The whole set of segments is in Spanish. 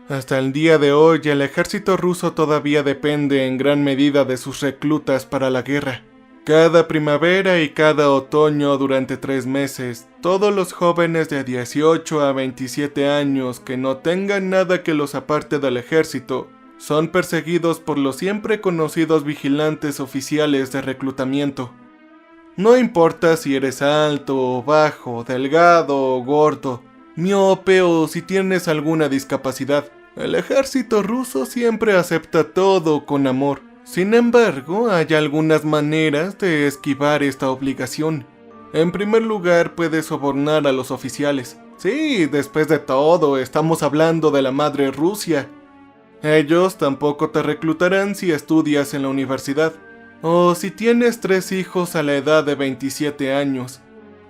Hasta el día de hoy, el ejército ruso todavía depende en gran medida de sus reclutas para la guerra. Cada primavera y cada otoño durante 3 meses, todos los jóvenes de 18 a 27 años que no tengan nada que los aparte del ejército, son perseguidos por los siempre conocidos vigilantes oficiales de reclutamiento. No importa si eres alto o bajo, delgado o gordo, miope o si tienes alguna discapacidad, el ejército ruso siempre acepta todo con amor. Sin embargo, hay algunas maneras de esquivar esta obligación. En primer lugar, puedes sobornar a los oficiales. Sí, después de todo, estamos hablando de la madre Rusia. Ellos tampoco te reclutarán si estudias en la universidad, o si tienes 3 hijos a la edad de 27 años.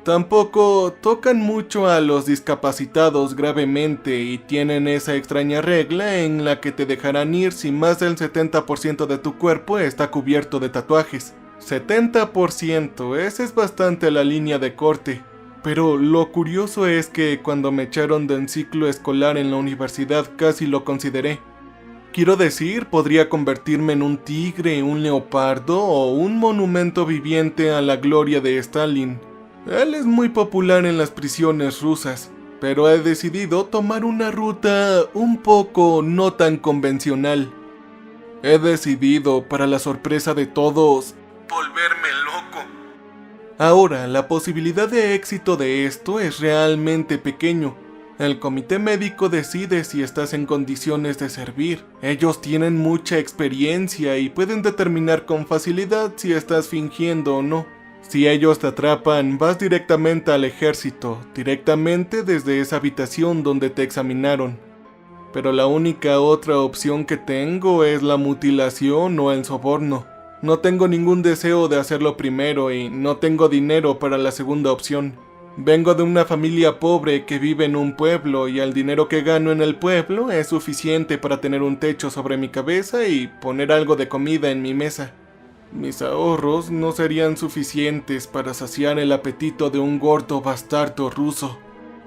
Tampoco tocan mucho a los discapacitados gravemente y tienen esa extraña regla en la que te dejarán ir si más del 70% de tu cuerpo está cubierto de tatuajes. 70%, esa es bastante la línea de corte. Pero lo curioso es que cuando me echaron del ciclo escolar en la universidad casi lo consideré. Quiero decir, podría convertirme en un tigre, un leopardo o un monumento viviente a la gloria de Stalin. Él es muy popular en las prisiones rusas, pero he decidido tomar una ruta un poco no tan convencional. He decidido, para la sorpresa de todos, volverme loco. Ahora, la posibilidad de éxito de esto es realmente pequeño. El comité médico decide si estás en condiciones de servir. Ellos tienen mucha experiencia y pueden determinar con facilidad si estás fingiendo o no. Si ellos te atrapan, vas directamente al ejército, directamente desde esa habitación donde te examinaron. Pero la única otra opción que tengo es la mutilación o el soborno. No tengo ningún deseo de hacerlo primero y no tengo dinero para la segunda opción. Vengo de una familia pobre que vive en un pueblo y el dinero que gano en el pueblo es suficiente para tener un techo sobre mi cabeza y poner algo de comida en mi mesa. Mis ahorros no serían suficientes para saciar el apetito de un gordo bastardo ruso.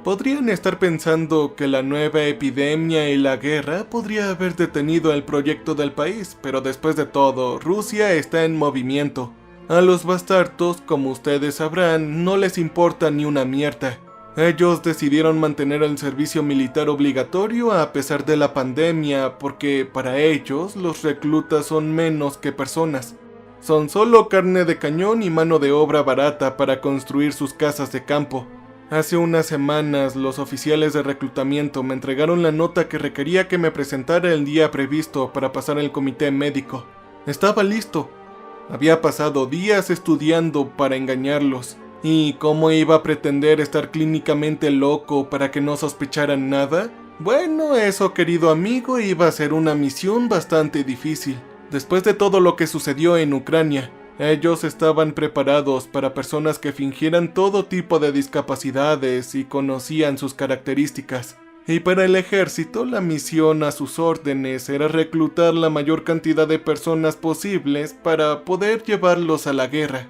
Podrían estar pensando que la nueva epidemia y la guerra podría haber detenido el proyecto del país, pero después de todo, Rusia está en movimiento. A los bastardos, como ustedes sabrán, no les importa ni una mierda. Ellos decidieron mantener el servicio militar obligatorio a pesar de la pandemia, porque para ellos los reclutas son menos que personas. Son solo carne de cañón y mano de obra barata para construir sus casas de campo. Hace unas semanas, los oficiales de reclutamiento me entregaron la nota que requería que me presentara el día previsto para pasar el comité médico. Estaba listo. Había pasado días estudiando para engañarlos. ¿Y cómo iba a pretender estar clínicamente loco para que no sospecharan nada? Bueno, eso, querido amigo, iba a ser una misión bastante difícil. Después de todo lo que sucedió en Ucrania, ellos estaban preparados para personas que fingieran todo tipo de discapacidades y conocían sus características. Y para el ejército, la misión a sus órdenes era reclutar la mayor cantidad de personas posibles para poder llevarlos a la guerra.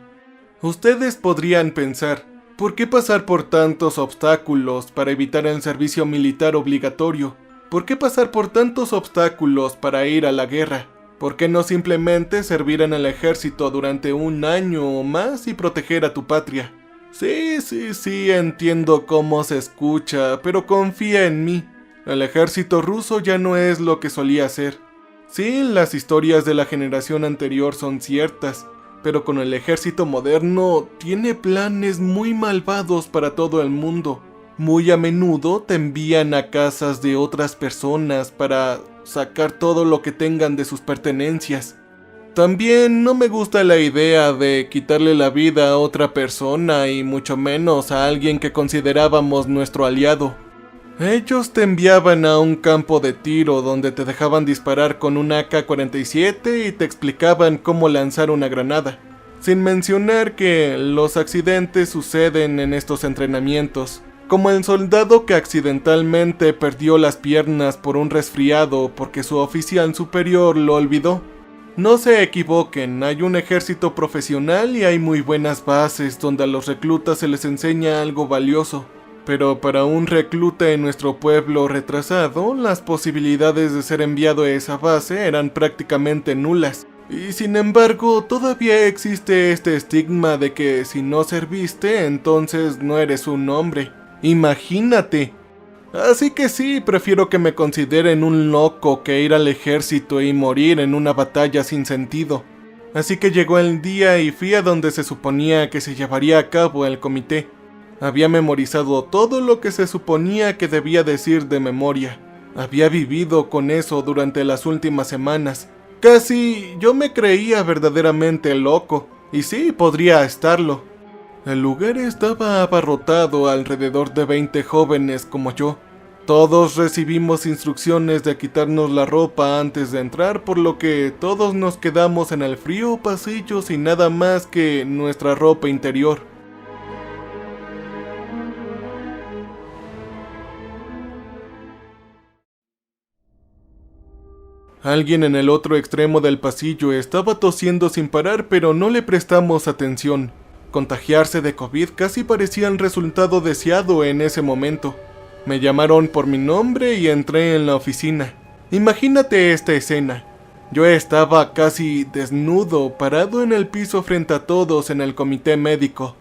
Ustedes podrían pensar, ¿por qué pasar por tantos obstáculos para evitar el servicio militar obligatorio? ¿Por qué pasar por tantos obstáculos para ir a la guerra? ¿Por qué no simplemente servir en el ejército durante 1 año o más y proteger a tu patria? Sí, entiendo cómo se escucha, pero confía en mí. El ejército ruso ya no es lo que solía ser. Sí, las historias de la generación anterior son ciertas, pero con el ejército moderno tiene planes muy malvados para todo el mundo. Muy a menudo te envían a casas de otras personas para sacar todo lo que tengan de sus pertenencias. También no me gusta la idea de quitarle la vida a otra persona y mucho menos a alguien que considerábamos nuestro aliado. Ellos te enviaban a un campo de tiro donde te dejaban disparar con un AK-47 y te explicaban cómo lanzar una granada. Sin mencionar que los accidentes suceden en estos entrenamientos. Como el soldado que accidentalmente perdió las piernas por un resfriado porque su oficial superior lo olvidó. No se equivoquen, hay un ejército profesional y hay muy buenas bases donde a los reclutas se les enseña algo valioso. Pero para un recluta en nuestro pueblo retrasado, las posibilidades de ser enviado a esa base eran prácticamente nulas. Y sin embargo, todavía existe este estigma de que si no serviste, entonces no eres un hombre. Imagínate. Así que sí, prefiero que me consideren un loco que ir al ejército y morir en una batalla sin sentido. Así que llegó el día y fui a donde se suponía que se llevaría a cabo el comité. Había memorizado todo lo que se suponía que debía decir de memoria. Había vivido con eso durante las últimas semanas. Casi yo me creía verdaderamente loco, y sí, podría estarlo. El lugar estaba abarrotado alrededor de 20 jóvenes como yo. Todos recibimos instrucciones de quitarnos la ropa antes de entrar, por lo que todos nos quedamos en el frío pasillo sin nada más que nuestra ropa interior. Alguien en el otro extremo del pasillo estaba tosiendo sin parar, pero no le prestamos atención. Contagiarse de COVID casi parecía el resultado deseado en ese momento. Me llamaron por mi nombre y entré en la oficina. Imagínate esta escena. Yo estaba casi desnudo, parado en el piso frente a todos en el comité médico.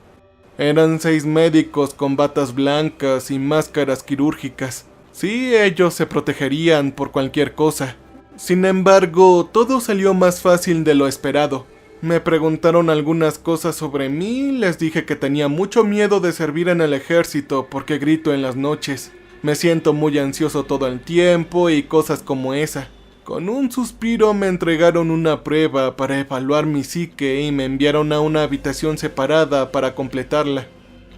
Eran 6 médicos con batas blancas y máscaras quirúrgicas. Sí, ellos se protegerían por cualquier cosa. Sin embargo, todo salió más fácil de lo esperado. Me preguntaron algunas cosas sobre mí, les dije que tenía mucho miedo de servir en el ejército porque grito en las noches. Me siento muy ansioso todo el tiempo y cosas como esa. Con un suspiro me entregaron una prueba para evaluar mi psique y me enviaron a una habitación separada para completarla.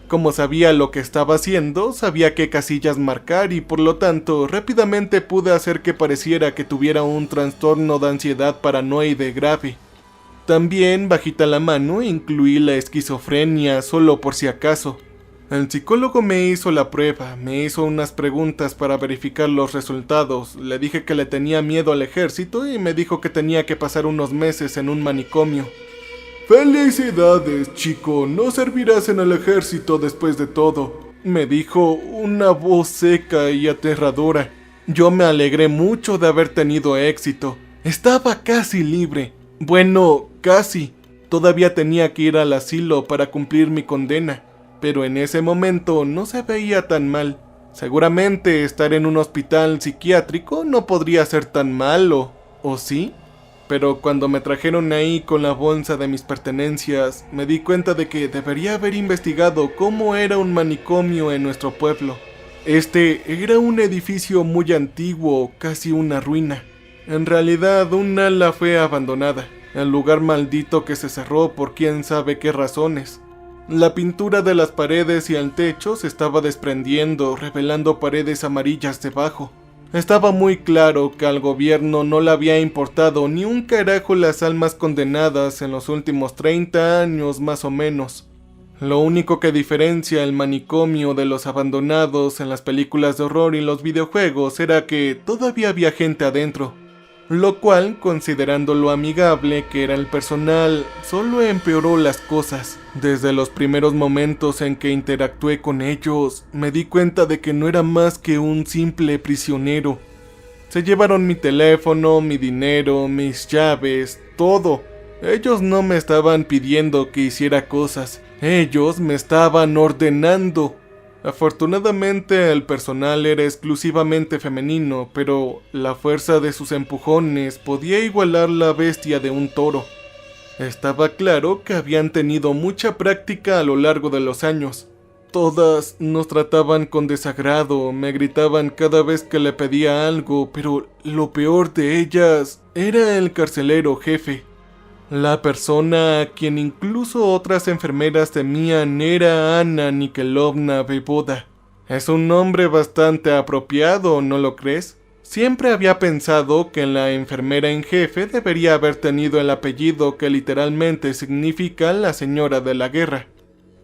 Como sabía lo que estaba haciendo, sabía qué casillas marcar y por lo tanto rápidamente pude hacer que pareciera que tuviera un trastorno de ansiedad paranoide grave. También, bajita la mano, incluí la esquizofrenia solo por si acaso. El psicólogo me hizo la prueba, me hizo unas preguntas para verificar los resultados, le dije que le tenía miedo al ejército y me dijo que tenía que pasar unos meses en un manicomio. «Felicidades, chico, no servirás en el ejército después de todo», me dijo una voz seca y aterradora. Yo me alegré mucho de haber tenido éxito. Estaba casi libre. Bueno, casi. Todavía tenía que ir al asilo para cumplir mi condena, pero en ese momento no se veía tan mal. Seguramente estar en un hospital psiquiátrico no podría ser tan malo, ¿o sí? Pero cuando me trajeron ahí con la bolsa de mis pertenencias, me di cuenta de que debería haber investigado cómo era un manicomio en nuestro pueblo. Este era un edificio muy antiguo, casi una ruina. En realidad, un ala fue abandonada, el lugar maldito que se cerró por quién sabe qué razones. La pintura de las paredes y el techo se estaba desprendiendo, revelando paredes amarillas debajo. Estaba muy claro que al gobierno no le había importado ni un carajo las almas condenadas en los últimos 30 años más o menos. Lo único que diferencia el manicomio de los abandonados en las películas de horror y los videojuegos era que todavía había gente adentro. Lo cual, considerando lo amigable que era el personal, solo empeoró las cosas. Desde los primeros momentos en que interactué con ellos, me di cuenta de que no era más que un simple prisionero. Se llevaron mi teléfono, mi dinero, mis llaves, todo. Ellos no me estaban pidiendo que hiciera cosas, ellos me estaban ordenando. Afortunadamente el personal era exclusivamente femenino, pero la fuerza de sus empujones podía igualar la bestia de un toro. Estaba claro que habían tenido mucha práctica a lo largo de los años. Todas nos trataban con desagrado, me gritaban cada vez que le pedía algo, pero lo peor de ellas era el carcelero jefe. La persona a quien incluso otras enfermeras temían era Anna Nikelovna Beboda. Es un nombre bastante apropiado, ¿no lo crees? Siempre había pensado que la enfermera en jefe debería haber tenido el apellido que literalmente significa la señora de la guerra.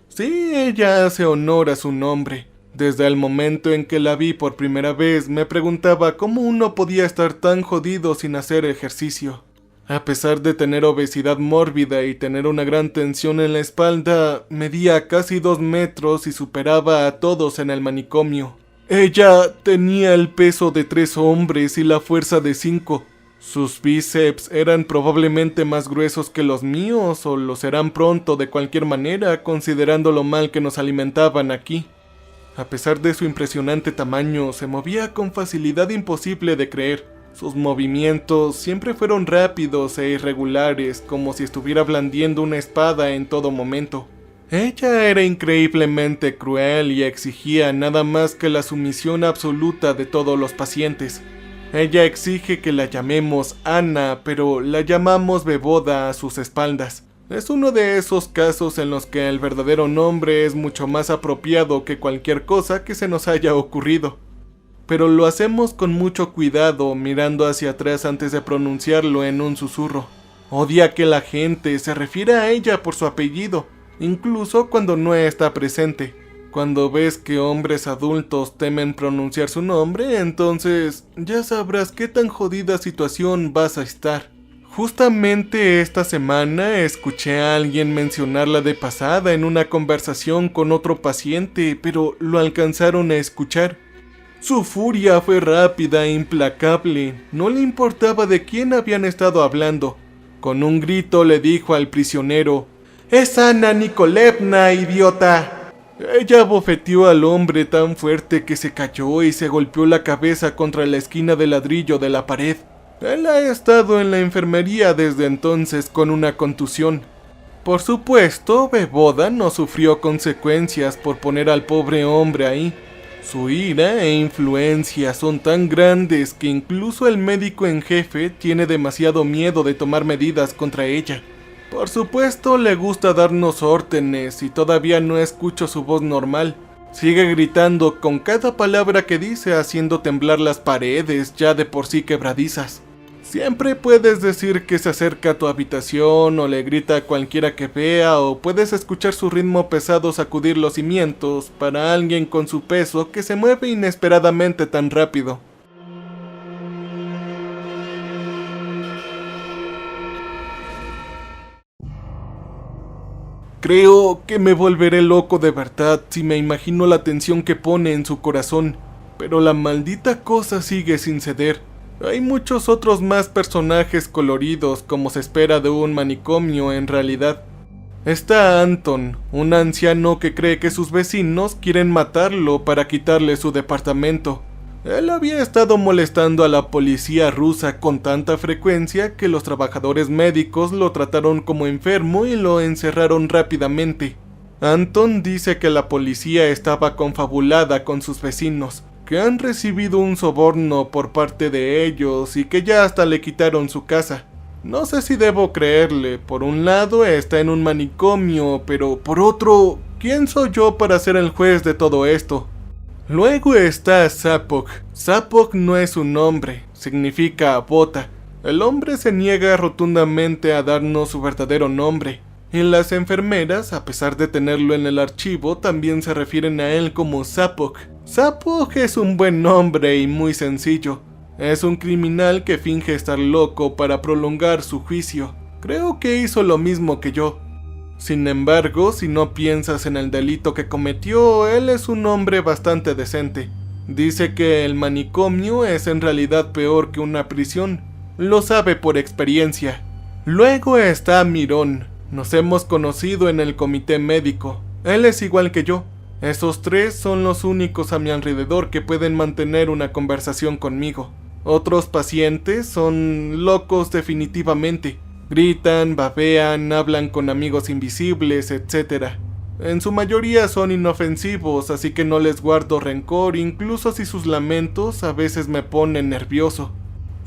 Sí, ella hace honor a su nombre. Desde el momento en que la vi por primera vez me preguntaba cómo uno podía estar tan jodido sin hacer ejercicio. A pesar de tener obesidad mórbida y tener una gran tensión en la espalda, medía casi 2 metros y superaba a todos en el manicomio. Ella tenía el peso de 3 hombres y la fuerza de 5. Sus bíceps eran probablemente más gruesos que los míos, o lo serán pronto de cualquier manera, considerando lo mal que nos alimentaban aquí. A pesar de su impresionante tamaño, se movía con facilidad imposible de creer. Sus movimientos siempre fueron rápidos e irregulares, como si estuviera blandiendo una espada en todo momento. Ella era increíblemente cruel y exigía nada más que la sumisión absoluta de todos los pacientes. Ella exige que la llamemos Ana, pero la llamamos Beboda a sus espaldas. Es uno de esos casos en los que el verdadero nombre es mucho más apropiado que cualquier cosa que se nos haya ocurrido. Pero lo hacemos con mucho cuidado, mirando hacia atrás antes de pronunciarlo en un susurro. Odia que la gente se refiera a ella por su apellido, incluso cuando no está presente. Cuando ves que hombres adultos temen pronunciar su nombre, entonces ya sabrás qué tan jodida situación vas a estar. Justamente esta semana escuché a alguien mencionarla de pasada en una conversación con otro paciente, pero lo alcanzaron a escuchar. Su furia fue rápida e implacable, no le importaba de quién habían estado hablando. Con un grito le dijo al prisionero: «¡Es Ana Nikolevna, idiota!». Ella bofeteó al hombre tan fuerte que se cayó y se golpeó la cabeza contra la esquina de ladrillo de la pared. Él ha estado en la enfermería desde entonces con una contusión. Por supuesto, Beboda no sufrió consecuencias por poner al pobre hombre ahí. Su ira e influencia son tan grandes que incluso el médico en jefe tiene demasiado miedo de tomar medidas contra ella. Por supuesto, le gusta darnos órdenes y todavía no escucho su voz normal. Sigue gritando con cada palabra que dice, haciendo temblar las paredes ya de por sí quebradizas. Siempre puedes decir que se acerca a tu habitación o le grita a cualquiera que vea, o puedes escuchar su ritmo pesado sacudir los cimientos para alguien con su peso que se mueve inesperadamente tan rápido. Creo que me volveré loco de verdad si me imagino la tensión que pone en su corazón, pero la maldita cosa sigue sin ceder. Hay muchos otros más personajes coloridos como se espera de un manicomio en realidad. Está Anton, un anciano que cree que sus vecinos quieren matarlo para quitarle su departamento. Él había estado molestando a la policía rusa con tanta frecuencia que los trabajadores médicos lo trataron como enfermo y lo encerraron rápidamente. Anton dice que la policía estaba confabulada con sus vecinos, que han recibido un soborno por parte de ellos y que ya hasta le quitaron su casa. No sé si debo creerle. Por un lado está en un manicomio, pero por otro, ¿quién soy yo para ser el juez de todo esto? Luego está Zapok. Zapok no es un nombre, significa bota. El hombre se niega rotundamente a darnos su verdadero nombre. Y las enfermeras, a pesar de tenerlo en el archivo, también se refieren a él como Zapok. Zapok es un buen nombre y muy sencillo. Es un criminal que finge estar loco para prolongar su juicio. Creo que hizo lo mismo que yo. Sin embargo, si no piensas en el delito que cometió, él es un hombre bastante decente. Dice que el manicomio es en realidad peor que una prisión. Lo sabe por experiencia. Luego está Mirón. Nos hemos conocido en el comité médico. Él es igual que yo. Esos tres son los únicos a mi alrededor que pueden mantener una conversación conmigo. Otros pacientes son locos definitivamente. Gritan, babean, hablan con amigos invisibles, etc. En su mayoría son inofensivos, así que no les guardo rencor, incluso si sus lamentos a veces me ponen nervioso.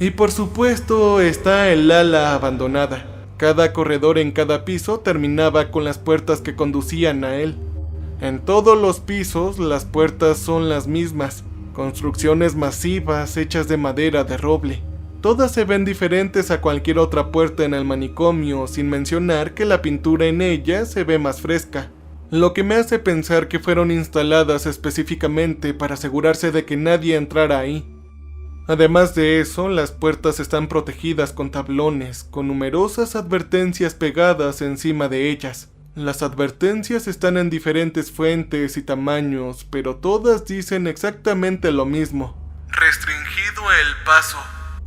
Y por supuesto está el ala abandonada. Cada corredor en cada piso terminaba con las puertas que conducían a él. En todos los pisos las puertas son las mismas, construcciones masivas hechas de madera de roble. Todas se ven diferentes a cualquier otra puerta en el manicomio, sin mencionar que la pintura en ellas se ve más fresca, lo que me hace pensar que fueron instaladas específicamente para asegurarse de que nadie entrara ahí. Además de eso, las puertas están protegidas con tablones, con numerosas advertencias pegadas encima de ellas. Las advertencias están en diferentes fuentes y tamaños, pero todas dicen exactamente lo mismo. Restringido el paso.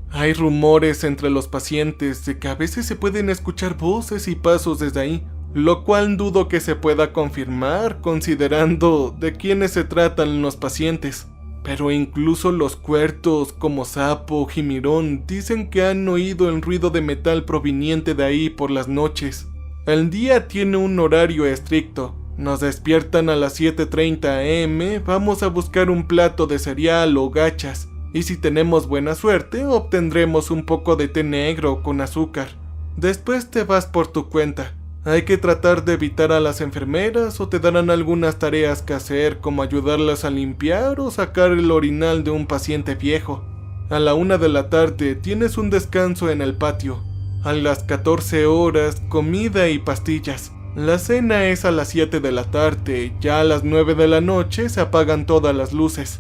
Hay rumores entre los pacientes de que a veces se pueden escuchar voces y pasos desde ahí, lo cual dudo que se pueda confirmar considerando de quiénes se tratan los pacientes. Pero incluso los cuertos como Sapo, Jimirón, dicen que han oído el ruido de metal proveniente de ahí por las noches. El día tiene un horario estricto. Nos despiertan a las 7:30 am, vamos a buscar un plato de cereal o gachas, y si tenemos buena suerte, obtendremos un poco de té negro con azúcar. Después te vas por tu cuenta. Hay que tratar de evitar a las enfermeras o te darán algunas tareas que hacer, como ayudarlas a limpiar o sacar el orinal de un paciente viejo. A la 1 de la tarde tienes un descanso en el patio. A las 14 horas, comida y pastillas. La cena es a las 7 de la tarde, ya a las 9 de la noche se apagan todas las luces.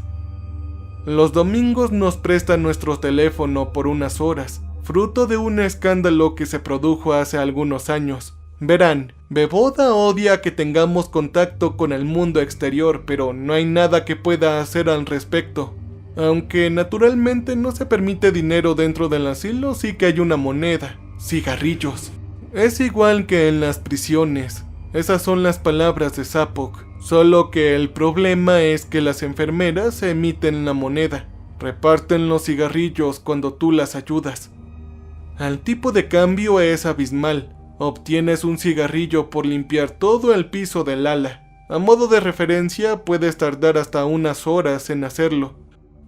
Los domingos nos prestan nuestro teléfono por unas horas, fruto de un escándalo que se produjo hace algunos años. Verán, Beboda odia que tengamos contacto con el mundo exterior, pero no hay nada que pueda hacer al respecto. Aunque naturalmente no se permite dinero dentro del asilo, sí que hay una moneda, cigarrillos. Es igual que en las prisiones, esas son las palabras de Zapok, solo que el problema es que las enfermeras emiten la moneda, reparten los cigarrillos cuando tú las ayudas. El tipo de cambio es abismal. Obtienes un cigarrillo por limpiar todo el piso del ala. A modo de referencia, puedes tardar hasta unas horas en hacerlo.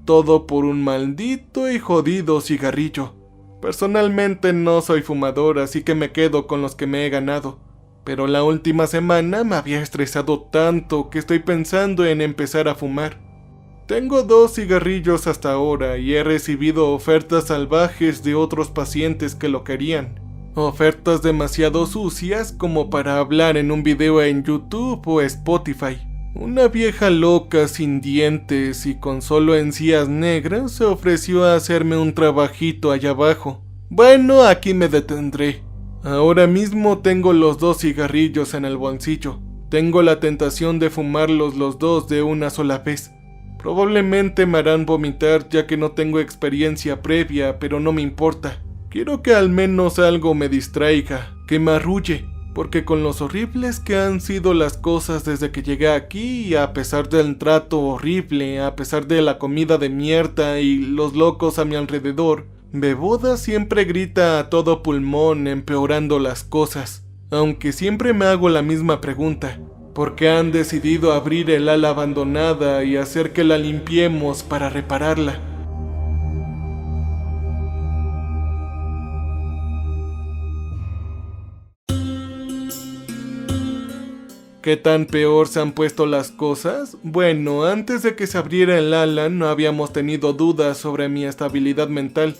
Todo por un maldito y jodido cigarrillo. Personalmente no soy fumador, así que me quedo con los que me he ganado. Pero la última semana me había estresado tanto que estoy pensando en empezar a fumar. Tengo 2 cigarrillos hasta ahora y he recibido ofertas salvajes de otros pacientes que lo querían. Ofertas demasiado sucias como para hablar en un video en YouTube o Spotify. Una vieja loca sin dientes y con solo encías negras se ofreció a hacerme un trabajito allá abajo. Bueno, aquí me detendré. Ahora mismo tengo los 2 cigarrillos en el bolsillo. Tengo la tentación de fumarlos los 2 de una sola vez. Probablemente me harán vomitar ya que no tengo experiencia previa, pero no me importa. Quiero que al menos algo me distraiga, que me arrulle, porque con los horribles que han sido las cosas desde que llegué aquí, y a pesar del trato horrible, a pesar de la comida de mierda y los locos a mi alrededor, Beboda siempre grita a todo pulmón empeorando las cosas. Aunque siempre me hago la misma pregunta, ¿por qué han decidido abrir el ala abandonada y hacer que la limpiemos para repararla? ¿Qué tan peor se han puesto las cosas? Bueno, antes de que se abriera el ala no habíamos tenido dudas sobre mi estabilidad mental.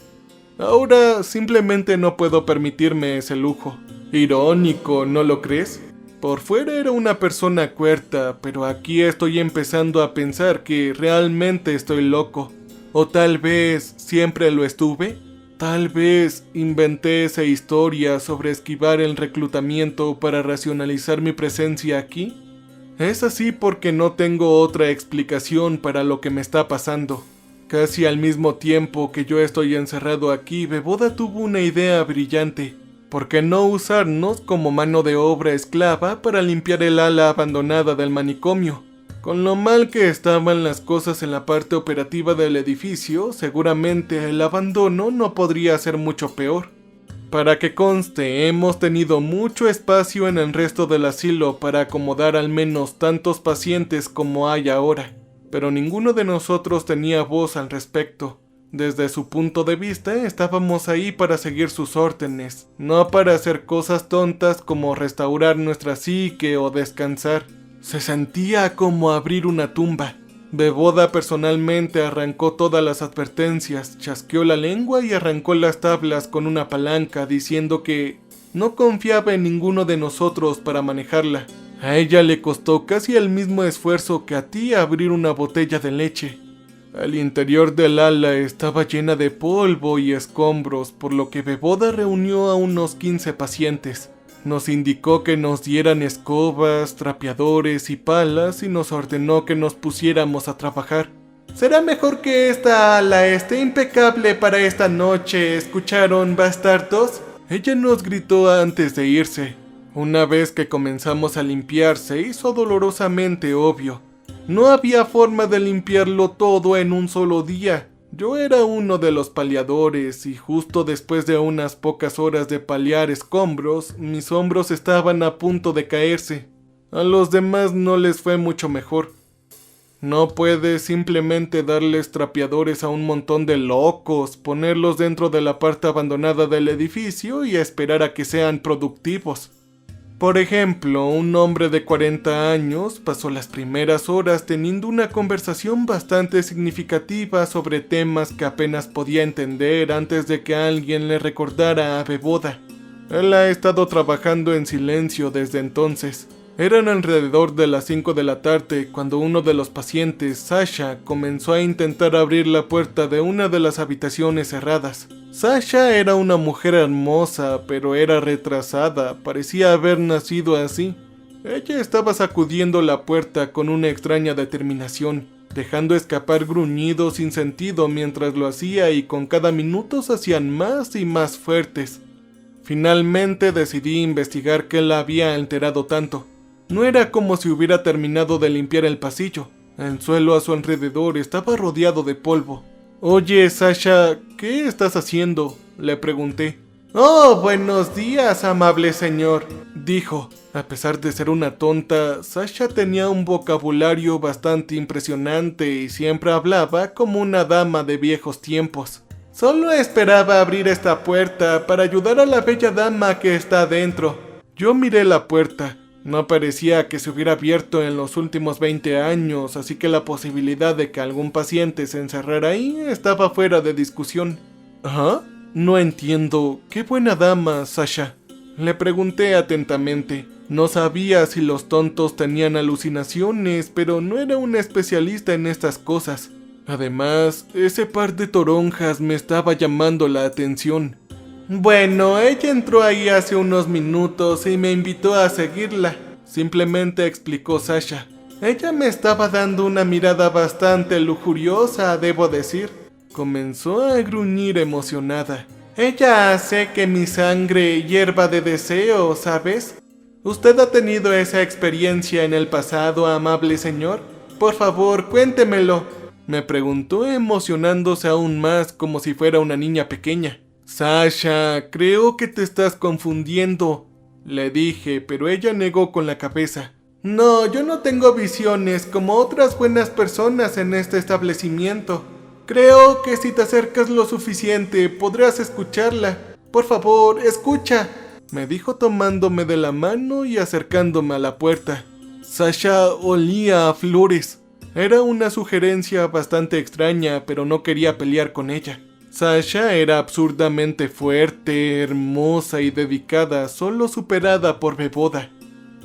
Ahora simplemente no puedo permitirme ese lujo. Irónico, ¿no lo crees? Por fuera era una persona cuerda, pero aquí estoy empezando a pensar que realmente estoy loco. O tal vez siempre lo estuve. Tal vez inventé esa historia sobre esquivar el reclutamiento para racionalizar mi presencia aquí. Es así porque no tengo otra explicación para lo que me está pasando. Casi al mismo tiempo que yo estoy encerrado aquí, Beboda tuvo una idea brillante. ¿Por qué no usarnos como mano de obra esclava para limpiar el ala abandonada del manicomio? Con lo mal que estaban las cosas en la parte operativa del edificio, seguramente el abandono no podría ser mucho peor. Para que conste, hemos tenido mucho espacio en el resto del asilo para acomodar al menos tantos pacientes como hay ahora, pero ninguno de nosotros tenía voz al respecto. Desde su punto de vista, estábamos ahí para seguir sus órdenes, no para hacer cosas tontas como restaurar nuestra psique o descansar. Se sentía como abrir una tumba. Beboda personalmente arrancó todas las advertencias, chasqueó la lengua y arrancó las tablas con una palanca diciendo que no confiaba en ninguno de nosotros para manejarla. A ella le costó casi el mismo esfuerzo que a ti abrir una botella de leche. El interior del ala estaba llena de polvo y escombros, por lo que Beboda reunió a unos 15 pacientes. Nos indicó que nos dieran escobas, trapeadores y palas y nos ordenó que nos pusiéramos a trabajar. Será mejor que esta ala esté impecable para esta noche, ¿escucharon, bastardos? Ella nos gritó antes de irse. Una vez que comenzamos a limpiar, se hizo dolorosamente obvio. No había forma de limpiarlo todo en un solo día. Yo era uno de los paliadores y justo después de unas pocas horas de paliar escombros, mis hombros estaban a punto de caerse. A los demás no les fue mucho mejor. No puedes simplemente darles trapeadores a un montón de locos, ponerlos dentro de la parte abandonada del edificio y esperar a que sean productivos. Por ejemplo, un hombre de 40 años pasó las primeras horas teniendo una conversación bastante significativa sobre temas que apenas podía entender antes de que alguien le recordara a Beboda. Él ha estado trabajando en silencio desde entonces. Eran alrededor de las 5 de la tarde cuando uno de los pacientes, Sasha, comenzó a intentar abrir la puerta de una de las habitaciones cerradas. Sasha era una mujer hermosa, pero era retrasada, parecía haber nacido así. Ella estaba sacudiendo la puerta con una extraña determinación, dejando escapar gruñidos sin sentido mientras lo hacía y con cada minuto se hacían más y más fuertes. Finalmente decidí investigar qué la había alterado tanto. No era como si hubiera terminado de limpiar el pasillo. El suelo a su alrededor estaba rodeado de polvo. «Oye, Sasha, ¿qué estás haciendo?», le pregunté. «Oh, buenos días, amable señor», dijo. A pesar de ser una tonta, Sasha tenía un vocabulario bastante impresionante y siempre hablaba como una dama de viejos tiempos. «Solo esperaba abrir esta puerta para ayudar a la bella dama que está adentro». Yo miré la puerta. No parecía que se hubiera abierto en los últimos 20 años, así que la posibilidad de que algún paciente se encerrara ahí estaba fuera de discusión. ¿Ah? No entiendo. ¡Qué buena dama, Sasha!, le pregunté atentamente. No sabía si los tontos tenían alucinaciones, pero no era un especialista en estas cosas. Además, ese par de toronjas me estaba llamando la atención. «Bueno, ella entró ahí hace unos minutos y me invitó a seguirla», simplemente explicó Sasha. «Ella me estaba dando una mirada bastante lujuriosa, debo decir». Comenzó a gruñir emocionada. «Ella hace que mi sangre hierva de deseo, ¿sabes? ¿Usted ha tenido esa experiencia en el pasado, amable señor? Por favor, cuéntemelo», me preguntó emocionándose aún más como si fuera una niña pequeña. «Sasha, creo que te estás confundiendo», le dije, pero ella negó con la cabeza. «No, yo no tengo visiones como otras buenas personas en este establecimiento. Creo que si te acercas lo suficiente podrás escucharla. Por favor, escucha», me dijo tomándome de la mano y acercándome a la puerta. Sasha olía a flores. Era una sugerencia bastante extraña, pero no quería pelear con ella. Sasha era absurdamente fuerte, hermosa y dedicada, solo superada por Beboda.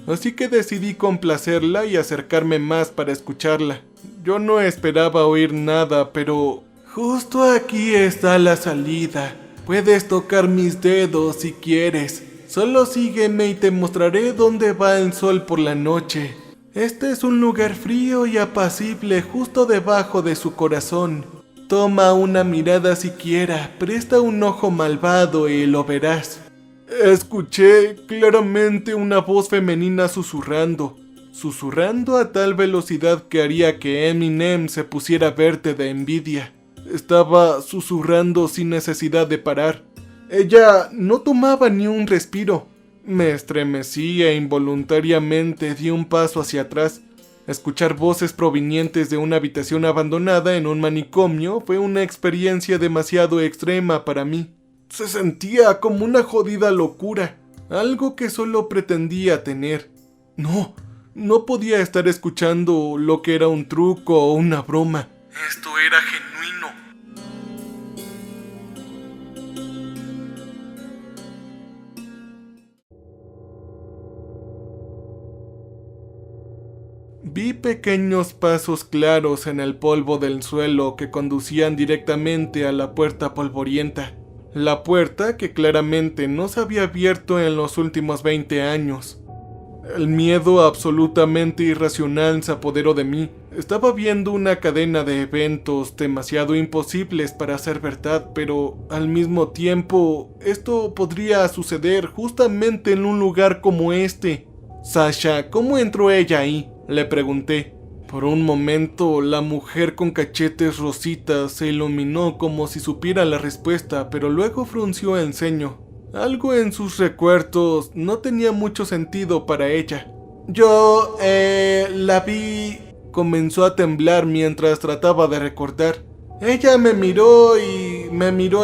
Así que decidí complacerla y acercarme más para escucharla. Yo no esperaba oír nada, pero... «Justo aquí está la salida. Puedes tocar mis dedos si quieres. Solo sígueme y te mostraré dónde va el sol por la noche. Este es un lugar frío y apacible justo debajo de su corazón. Toma una mirada siquiera, presta un ojo malvado y lo verás». Escuché claramente una voz femenina susurrando a tal velocidad que haría que Eminem se pusiera verde de envidia. Estaba susurrando sin necesidad de parar. Ella no tomaba ni un respiro. Me estremecí e involuntariamente di un paso hacia atrás. Escuchar voces provenientes de una habitación abandonada en un manicomio fue una experiencia demasiado extrema para mí. Se sentía como una jodida locura, algo que solo pretendía tener. No podía estar escuchando lo que era un truco o una broma. Esto era genuino. Vi pequeños pasos claros en el polvo del suelo que conducían directamente a la puerta polvorienta. La puerta que claramente no se había abierto en los últimos 20 años. El miedo absolutamente irracional se apoderó de mí. Estaba viendo una cadena de eventos demasiado imposibles para ser verdad, pero al mismo tiempo, esto podría suceder justamente en un lugar como este. Sasha, ¿cómo entró ella ahí?, le pregunté. Por un momento, la mujer con cachetes rositas se iluminó como si supiera la respuesta, pero luego frunció el ceño. Algo en sus recuerdos no tenía mucho sentido para ella. Yo, la vi... Comenzó a temblar mientras trataba de recordar. Ella me miró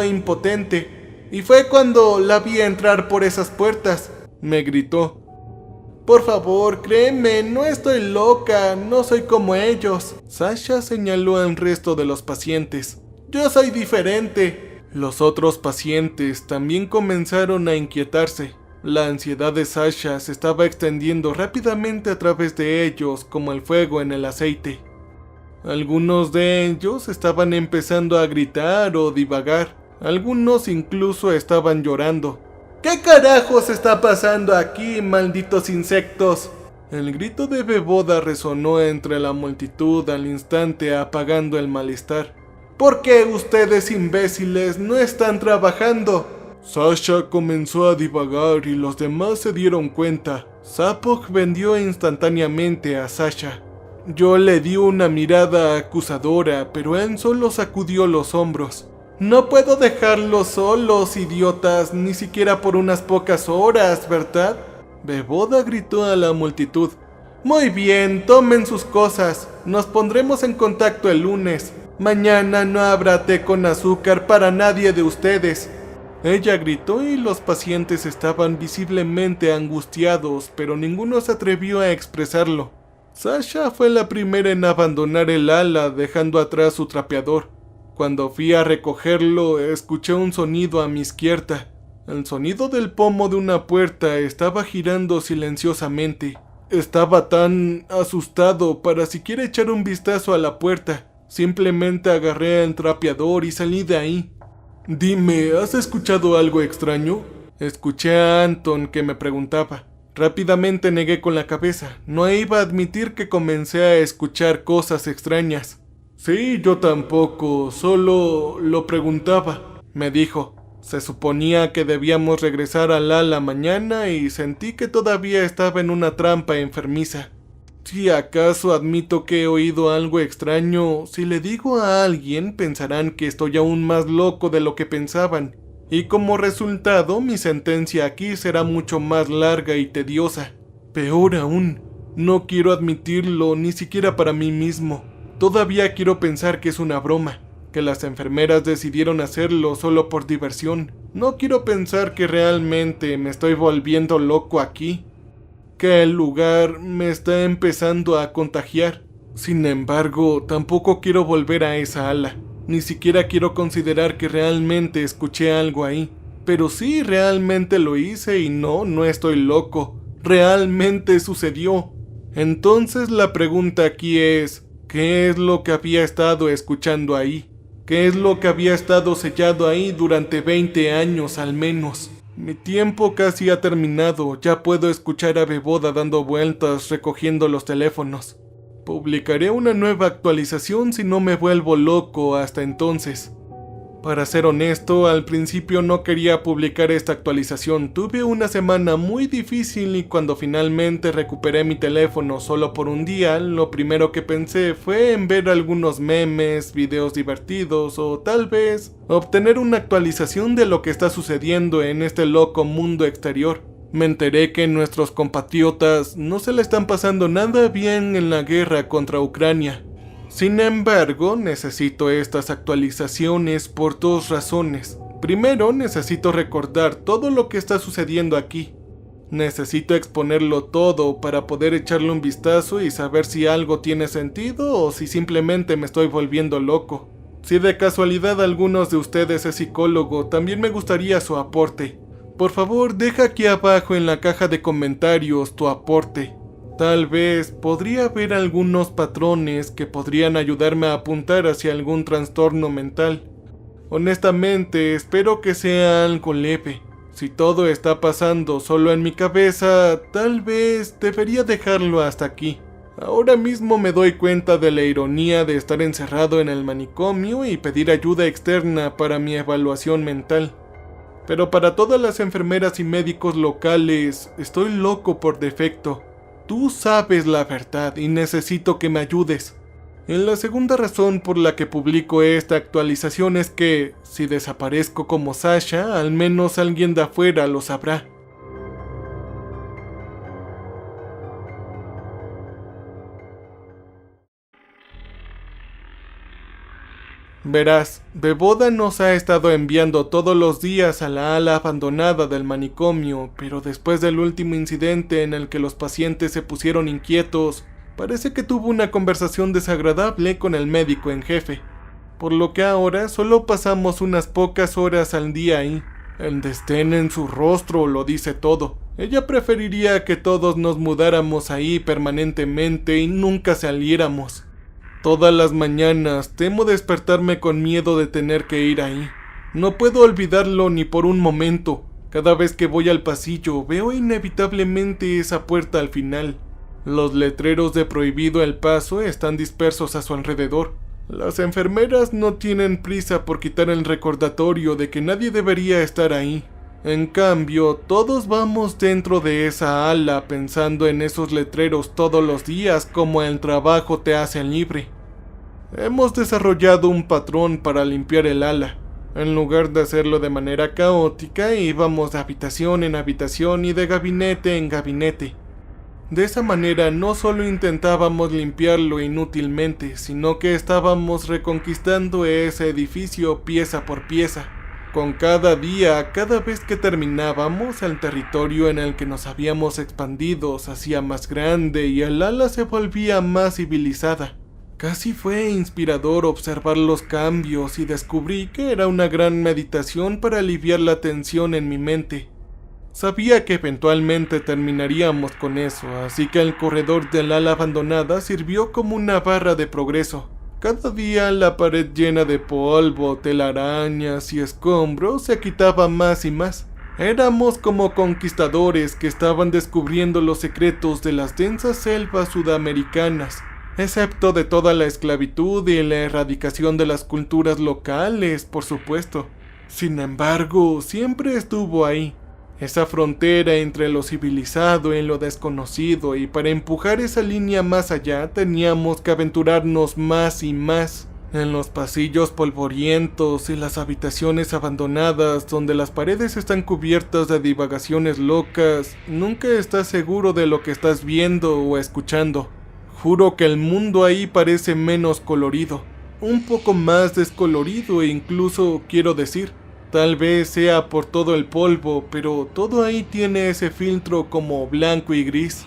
impotente. Y fue cuando la vi entrar por esas puertas, me gritó. Por favor, créeme, no estoy loca, no soy como ellos. Sasha señaló al resto de los pacientes. Yo soy diferente. Los otros pacientes también comenzaron a inquietarse. La ansiedad de Sasha se estaba extendiendo rápidamente a través de ellos como el fuego en el aceite. Algunos de ellos estaban empezando a gritar o divagar. Algunos incluso estaban llorando. ¿Qué carajos está pasando aquí, malditos insectos? El grito de Beboda resonó entre la multitud al instante, apagando el malestar. ¿Por qué ustedes, imbéciles, no están trabajando? Sasha comenzó a divagar y los demás se dieron cuenta. Zapok vendió instantáneamente a Sasha. Yo le di una mirada acusadora, pero él solo sacudió los hombros. No puedo dejarlos solos, idiotas, ni siquiera por unas pocas horas, ¿verdad? Beboda gritó a la multitud. Muy bien, tomen sus cosas. Nos pondremos en contacto el lunes. Mañana no habrá té con azúcar para nadie de ustedes. Ella gritó y los pacientes estaban visiblemente angustiados, pero ninguno se atrevió a expresarlo. Sasha fue la primera en abandonar el ala, dejando atrás su trapeador. Cuando fui a recogerlo, escuché un sonido a mi izquierda. El sonido del pomo de una puerta estaba girando silenciosamente. Estaba tan asustado para siquiera echar un vistazo a la puerta. Simplemente agarré el trapeador y salí de ahí. Dime, ¿has escuchado algo extraño? Escuché a Anton que me preguntaba. Rápidamente negué con la cabeza. No iba a admitir que comencé a escuchar cosas extrañas. Sí, yo tampoco, solo lo preguntaba, me dijo. Se suponía que debíamos regresar al ala mañana y sentí que todavía estaba en una trampa enfermiza. Si acaso admito que he oído algo extraño, si le digo a alguien pensarán que estoy aún más loco de lo que pensaban. Y como resultado, mi sentencia aquí será mucho más larga y tediosa. Peor aún, no quiero admitirlo ni siquiera para mí mismo. Todavía quiero pensar que es una broma, que las enfermeras decidieron hacerlo solo por diversión. No quiero pensar que realmente me estoy volviendo loco aquí, que el lugar me está empezando a contagiar. Sin embargo, tampoco quiero volver a esa ala. Ni siquiera quiero considerar que realmente escuché algo ahí. Pero sí, realmente lo hice y no estoy loco. Realmente sucedió. Entonces la pregunta aquí es... ¿qué es lo que había estado escuchando ahí? ¿Qué es lo que había estado sellado ahí durante 20 años al menos? Mi tiempo casi ha terminado, ya puedo escuchar a Beboda dando vueltas recogiendo los teléfonos. Publicaré una nueva actualización si no me vuelvo loco hasta entonces. Para ser honesto, al principio no quería publicar esta actualización. Tuve una semana muy difícil y cuando finalmente recuperé mi teléfono solo por un día, lo primero que pensé fue en ver algunos memes, videos divertidos o tal vez obtener una actualización de lo que está sucediendo en este loco mundo exterior. Me enteré que nuestros compatriotas no se le están pasando nada bien en la guerra contra Ucrania. Sin embargo, necesito estas actualizaciones por dos razones. Primero, necesito recordar todo lo que está sucediendo aquí. Necesito exponerlo todo para poder echarle un vistazo y saber si algo tiene sentido o si simplemente me estoy volviendo loco. Si de casualidad alguno de ustedes es psicólogo, también me gustaría su aporte. Por favor, deja aquí abajo en la caja de comentarios tu aporte. Tal vez podría haber algunos patrones que podrían ayudarme a apuntar hacia algún trastorno mental. Honestamente, espero que sea algo leve. Si todo está pasando solo en mi cabeza, tal vez debería dejarlo hasta aquí. Ahora mismo me doy cuenta de la ironía de estar encerrado en el manicomio y pedir ayuda externa para mi evaluación mental. Pero para todas las enfermeras y médicos locales, estoy loco por defecto. Tú sabes la verdad y necesito que me ayudes. La segunda razón por la que publico esta actualización es que, si desaparezco como Sasha, al menos alguien de afuera lo sabrá. Verás, Beboda nos ha estado enviando todos los días a la ala abandonada del manicomio, pero después del último incidente en el que los pacientes se pusieron inquietos, parece que tuvo una conversación desagradable con el médico en jefe, por lo que ahora solo pasamos unas pocas horas al día ahí. El desdén en su rostro lo dice todo. Ella preferiría que todos nos mudáramos ahí permanentemente y nunca saliéramos. Todas las mañanas temo despertarme con miedo de tener que ir ahí. No puedo olvidarlo ni por un momento. Cada vez que voy al pasillo veo inevitablemente esa puerta al final. Los letreros de prohibido el paso están dispersos a su alrededor. Las enfermeras no tienen prisa por quitar el recordatorio de que nadie debería estar ahí. En cambio, todos vamos dentro de esa ala pensando en esos letreros todos los días como el trabajo te hace libre. Hemos desarrollado un patrón para limpiar el ala. En lugar de hacerlo de manera caótica, íbamos de habitación en habitación y de gabinete en gabinete. De esa manera no solo intentábamos limpiarlo inútilmente, sino que estábamos reconquistando ese edificio pieza por pieza. Con cada día, cada vez que terminábamos, el territorio en el que nos habíamos expandido se hacía más grande y el ala se volvía más civilizada. Casi fue inspirador observar los cambios y descubrí que era una gran meditación para aliviar la tensión en mi mente. Sabía que eventualmente terminaríamos con eso, así que el corredor del ala abandonada sirvió como una barra de progreso. Cada día la pared llena de polvo, telarañas y escombros se quitaba más y más. Éramos como conquistadores que estaban descubriendo los secretos de las densas selvas sudamericanas, excepto de toda la esclavitud y la erradicación de las culturas locales, por supuesto. Sin embargo, siempre estuvo ahí, esa frontera entre lo civilizado y lo desconocido, y para empujar esa línea más allá teníamos que aventurarnos más y más. En los pasillos polvorientos y las habitaciones abandonadas donde las paredes están cubiertas de divagaciones locas, nunca estás seguro de lo que estás viendo o escuchando. Juro que el mundo ahí parece menos colorido, un poco más descolorido incluso, quiero decir. Tal vez sea por todo el polvo, pero todo ahí tiene ese filtro como blanco y gris.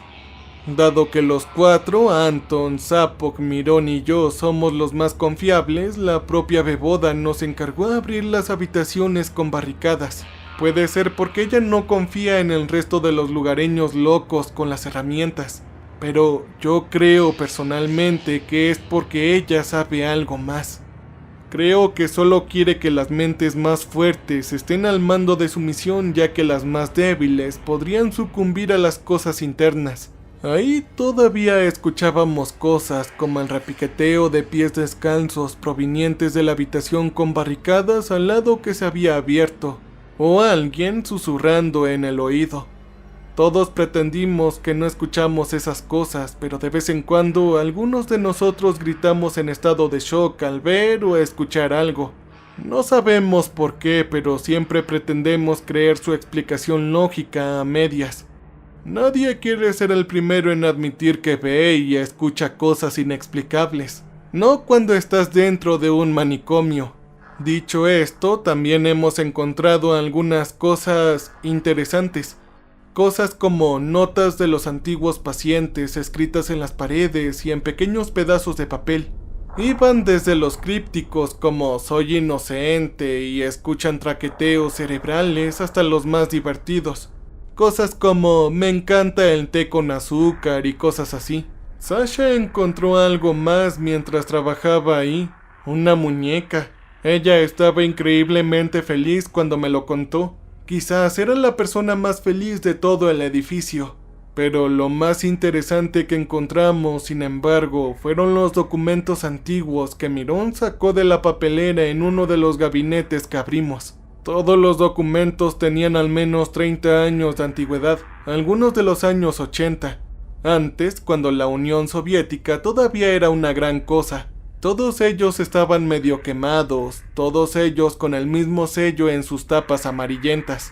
Dado que los cuatro, Anton, Zapok, Mirón y yo, somos los más confiables, la propia Beboda nos encargó de abrir las habitaciones con barricadas. Puede ser porque ella no confía en el resto de los lugareños locos con las herramientas, pero yo creo personalmente que es porque ella sabe algo más. Creo que solo quiere que las mentes más fuertes estén al mando de su misión, ya que las más débiles podrían sucumbir a las cosas internas. Ahí todavía escuchábamos cosas como el repiqueteo de pies descalzos provenientes de la habitación con barricadas al lado que se había abierto, o alguien susurrando en el oído. Todos pretendimos que no escuchamos esas cosas, pero de vez en cuando algunos de nosotros gritamos en estado de shock al ver o escuchar algo. No sabemos por qué, pero siempre pretendemos creer su explicación lógica a medias. Nadie quiere ser el primero en admitir que ve y escucha cosas inexplicables, no cuando estás dentro de un manicomio. Dicho esto, también hemos encontrado algunas cosas interesantes. Cosas como notas de los antiguos pacientes escritas en las paredes y en pequeños pedazos de papel. Iban desde los crípticos como "soy inocente" y escuchan traqueteos cerebrales hasta los más divertidos. Cosas como me encanta el té con azúcar y cosas así. Sasha encontró algo más mientras trabajaba ahí, una muñeca. Ella estaba increíblemente feliz cuando me lo contó. Quizás era la persona más feliz de todo el edificio. Pero lo más interesante que encontramos, sin embargo, fueron los documentos antiguos que Mirón sacó de la papelera en uno de los gabinetes que abrimos. Todos los documentos tenían al menos 30 años de antigüedad, algunos de los años 80. Antes, cuando la Unión Soviética todavía era una gran cosa. Todos ellos estaban medio quemados, todos ellos con el mismo sello en sus tapas amarillentas.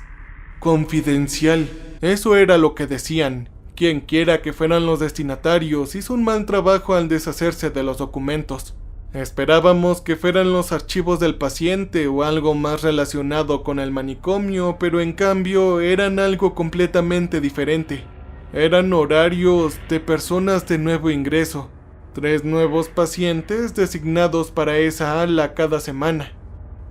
Confidencial, eso era lo que decían. Quien quiera que fueran los destinatarios hizo un mal trabajo al deshacerse de los documentos. Esperábamos que fueran los archivos del paciente o algo más relacionado con el manicomio, pero en cambio eran algo completamente diferente. Eran horarios de personas de nuevo ingreso. 3 nuevos pacientes designados para esa ala cada semana.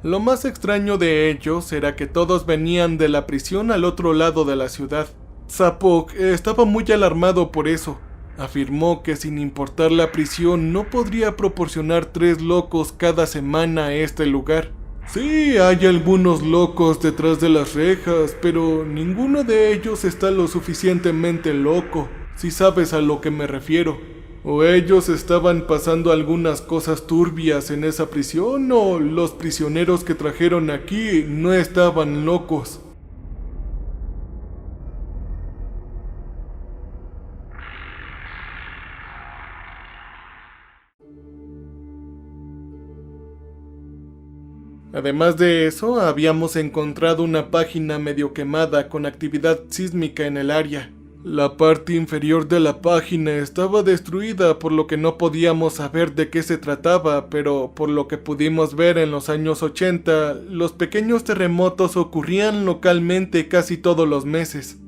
Lo más extraño de ellos era que todos venían de la prisión al otro lado de la ciudad. Zapok estaba muy alarmado por eso. Afirmó que sin importar la prisión no podría proporcionar 3 locos cada semana a este lugar. Sí, hay algunos locos detrás de las rejas, pero ninguno de ellos está lo suficientemente loco, si sabes a lo que me refiero. O ellos estaban pasando algunas cosas turbias en esa prisión, o los prisioneros que trajeron aquí no estaban locos. Además de eso, habíamos encontrado una página medio quemada con actividad sísmica en el área. La parte inferior de la página estaba destruida, por lo que no podíamos saber de qué se trataba, pero por lo que pudimos ver en los años 80, los pequeños terremotos ocurrían localmente casi todos los meses.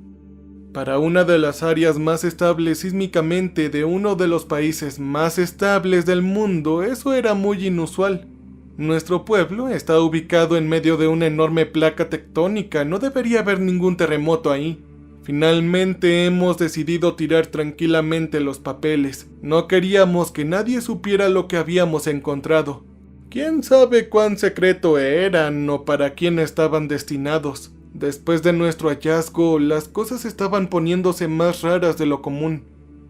Para una de las áreas más estables sísmicamente de uno de los países más estables del mundo, eso era muy inusual. Nuestro pueblo está ubicado en medio de una enorme placa tectónica, no debería haber ningún terremoto ahí. Finalmente hemos decidido tirar tranquilamente los papeles. No queríamos que nadie supiera lo que habíamos encontrado. ¿Quién sabe cuán secreto eran o para quién estaban destinados? Después de nuestro hallazgo, las cosas estaban poniéndose más raras de lo común.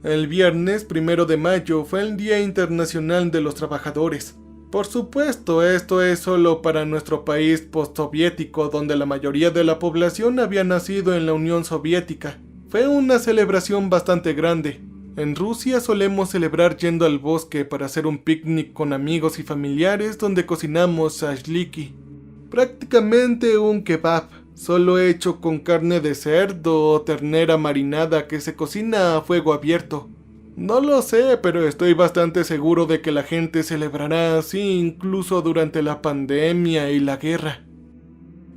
El viernes 1 de mayo fue el Día Internacional de los Trabajadores. Por supuesto, esto es solo para nuestro país postsoviético, donde la mayoría de la población había nacido en la Unión Soviética. Fue una celebración bastante grande. En Rusia solemos celebrar yendo al bosque para hacer un picnic con amigos y familiares donde cocinamos shashliki. Prácticamente un kebab, solo hecho con carne de cerdo o ternera marinada que se cocina a fuego abierto. No lo sé, pero estoy bastante seguro de que la gente celebrará así incluso durante la pandemia y la guerra.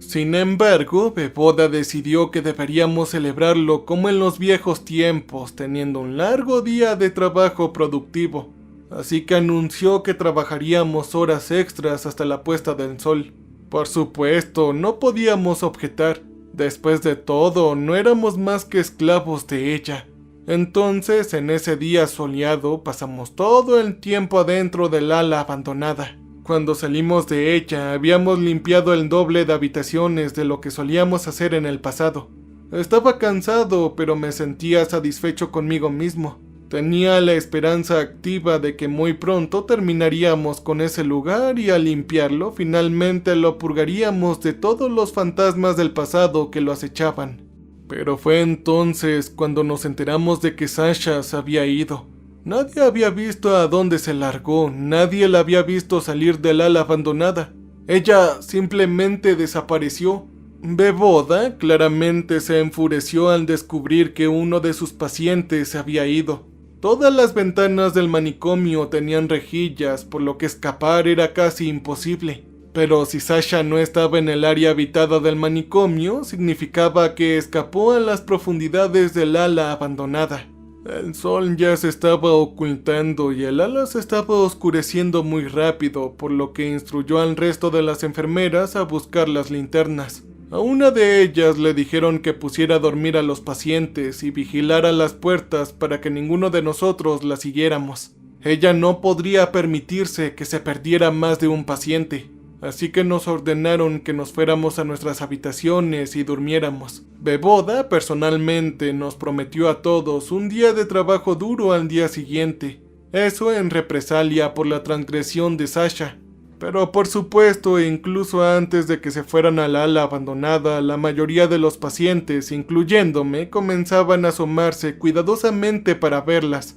Sin embargo, Beboda decidió que deberíamos celebrarlo como en los viejos tiempos, teniendo un largo día de trabajo productivo. Así que anunció que trabajaríamos horas extras hasta la puesta del sol. Por supuesto, no podíamos objetar. Después de todo, no éramos más que esclavos de ella. Entonces, en ese día soleado, pasamos todo el tiempo adentro del ala abandonada. Cuando salimos de ella, habíamos limpiado el doble de habitaciones de lo que solíamos hacer en el pasado. Estaba cansado, pero me sentía satisfecho conmigo mismo. Tenía la esperanza activa de que muy pronto terminaríamos con ese lugar y al limpiarlo, finalmente lo purgaríamos de todos los fantasmas del pasado que lo acechaban. Pero fue entonces cuando nos enteramos de que Sasha se había ido. Nadie había visto a dónde se largó, nadie la había visto salir del ala abandonada. Ella simplemente desapareció. Beboda claramente se enfureció al descubrir que uno de sus pacientes se había ido. Todas las ventanas del manicomio tenían rejillas, por lo que escapar era casi imposible. Pero si Sasha no estaba en el área habitada del manicomio, significaba que escapó a las profundidades del ala abandonada. El sol ya se estaba ocultando y el ala se estaba oscureciendo muy rápido, por lo que instruyó al resto de las enfermeras a buscar las linternas. A una de ellas le dijeron que pusiera a dormir a los pacientes y vigilara las puertas para que ninguno de nosotros la siguiéramos. Ella no podría permitirse que se perdiera más de un paciente, así que nos ordenaron que nos fuéramos a nuestras habitaciones y durmiéramos. Beboda personalmente nos prometió a todos un día de trabajo duro al día siguiente, eso en represalia por la transgresión de Sasha. Pero por supuesto, incluso antes de que se fueran al ala abandonada, la mayoría de los pacientes, incluyéndome, comenzaban a asomarse cuidadosamente para verlas.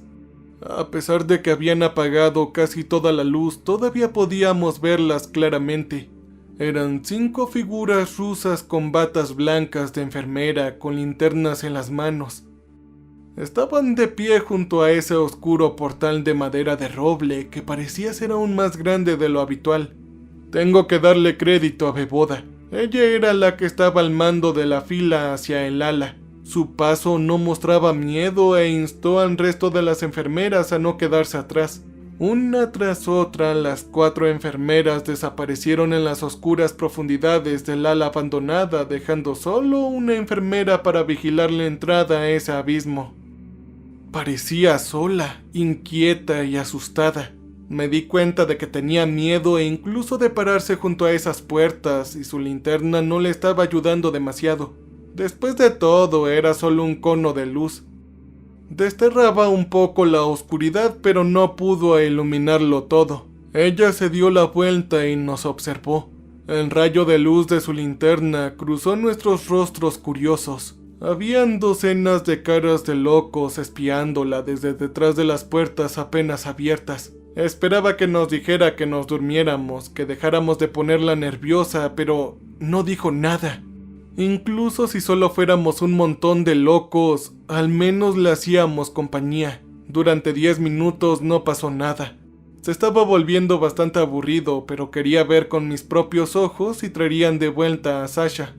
A pesar de que habían apagado casi toda la luz, todavía podíamos verlas claramente. Eran 5 figuras rusas con batas blancas de enfermera, con linternas en las manos. Estaban de pie junto a ese oscuro portal de madera de roble que parecía ser aún más grande de lo habitual. Tengo que darle crédito a Beboda. Ella era la que estaba al mando de la fila hacia el ala. Su paso no mostraba miedo e instó al resto de las enfermeras a no quedarse atrás. Una tras otra, las 4 enfermeras desaparecieron en las oscuras profundidades del ala abandonada, dejando solo una enfermera para vigilar la entrada a ese abismo. Parecía sola, inquieta y asustada. Me di cuenta de que tenía miedo e incluso de pararse junto a esas puertas, y su linterna no le estaba ayudando demasiado. Después de todo, era solo un cono de luz. Desterraba un poco la oscuridad, pero no pudo iluminarlo todo. Ella se dio la vuelta y nos observó. El rayo de luz de su linterna cruzó nuestros rostros curiosos. Habían docenas de caras de locos espiándola desde detrás de las puertas apenas abiertas. Esperaba que nos dijera que nos durmiéramos, que dejáramos de ponerla nerviosa, pero no dijo nada. Incluso si solo fuéramos un montón de locos, al menos le hacíamos compañía. Durante 10 minutos no pasó nada. Se estaba volviendo bastante aburrido, pero quería ver con mis propios ojos si traerían de vuelta a Sasha.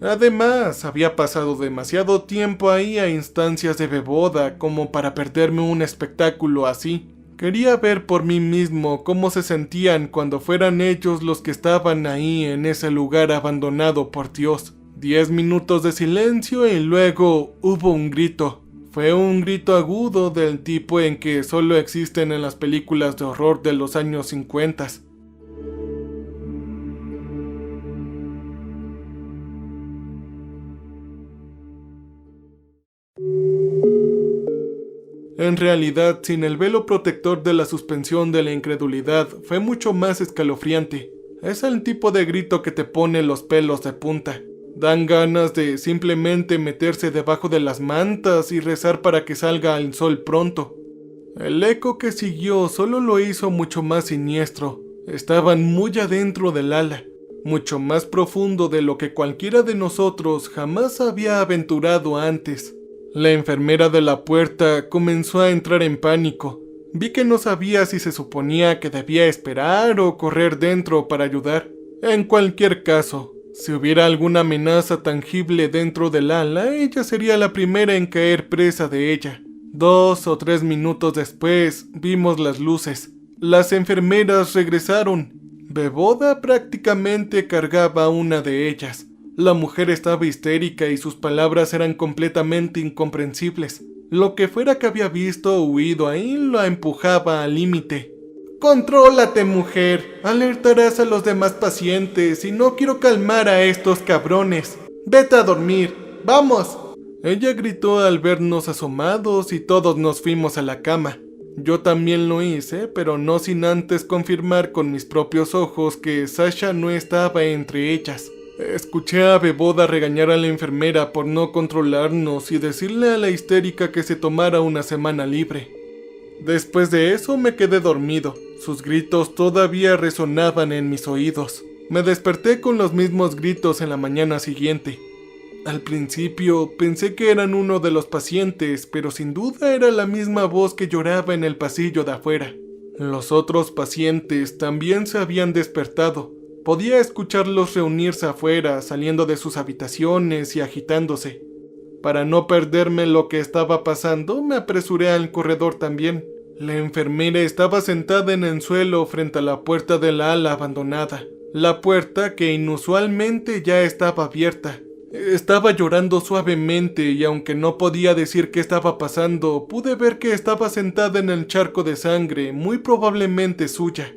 Además, había pasado demasiado tiempo ahí a instancias de Beboda como para perderme un espectáculo así. Quería ver por mí mismo cómo se sentían cuando fueran ellos los que estaban ahí en ese lugar abandonado por Dios. 10 minutos de silencio y luego hubo un grito. Fue un grito agudo del tipo en que solo existen en las películas de horror de los años 50. En realidad, sin el velo protector de la suspensión de la incredulidad, fue mucho más escalofriante. Es el tipo de grito que te pone los pelos de punta. Dan ganas de simplemente meterse debajo de las mantas y rezar para que salga el sol pronto. El eco que siguió solo lo hizo mucho más siniestro. Estaban muy adentro del ala, mucho más profundo de lo que cualquiera de nosotros jamás había aventurado antes. La enfermera de la puerta comenzó a entrar en pánico. Vi que no sabía si se suponía que debía esperar o correr dentro para ayudar. En cualquier caso, si hubiera alguna amenaza tangible dentro del ala, ella sería la primera en caer presa de ella. 2 o 3 minutos después, vimos las luces. Las enfermeras regresaron. Beboda prácticamente cargaba a una de ellas. La mujer estaba histérica y sus palabras eran completamente incomprensibles. Lo que fuera que había visto o oído ahí la empujaba al límite. ¡Contrólate, mujer! Alertarás a los demás pacientes y no quiero calmar a estos cabrones. ¡Vete a dormir! ¡Vamos! Ella gritó al vernos asomados y todos nos fuimos a la cama. Yo también lo hice, pero no sin antes confirmar con mis propios ojos que Sasha no estaba entre ellas. Escuché a Beboda regañar a la enfermera por no controlarnos y decirle a la histérica que se tomara una semana libre. Después de eso me quedé dormido. Sus gritos todavía resonaban en mis oídos. Me desperté con los mismos gritos en la mañana siguiente. Al principio pensé que eran uno de los pacientes, pero sin duda era la misma voz que lloraba en el pasillo de afuera. Los otros pacientes también se habían despertado. Podía escucharlos reunirse afuera, saliendo de sus habitaciones y agitándose. Para no perderme lo que estaba pasando, me apresuré al corredor también. La enfermera estaba sentada en el suelo frente a la puerta del ala abandonada. La puerta, que inusualmente ya estaba abierta. Estaba llorando suavemente y aunque no podía decir qué estaba pasando, pude ver que estaba sentada en el charco de sangre, muy probablemente suya.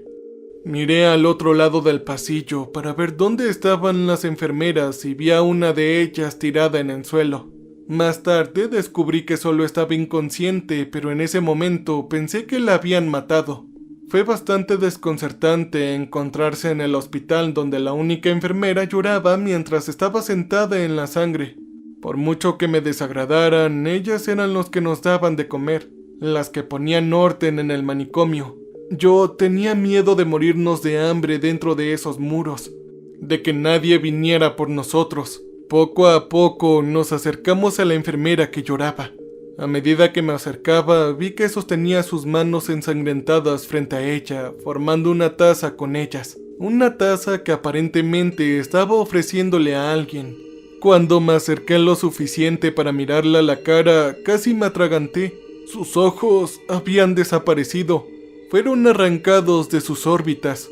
Miré al otro lado del pasillo para ver dónde estaban las enfermeras y vi a una de ellas tirada en el suelo. Más tarde descubrí que solo estaba inconsciente, pero en ese momento pensé que la habían matado. Fue bastante desconcertante encontrarse en el hospital donde la única enfermera lloraba mientras estaba sentada en la sangre. Por mucho que me desagradaran, ellas eran los que nos daban de comer, las que ponían orden en el manicomio. Yo tenía miedo de morirnos de hambre dentro de esos muros, de que nadie viniera por nosotros. Poco a poco nos acercamos a la enfermera que lloraba. A medida que me acercaba, vi que sostenía sus manos ensangrentadas frente a ella, formando una taza con ellas. Una taza que aparentemente estaba ofreciéndole a alguien. Cuando me acerqué lo suficiente para mirarla a la cara, casi me atraganté. Sus ojos habían desaparecido. Fueron arrancados de sus órbitas.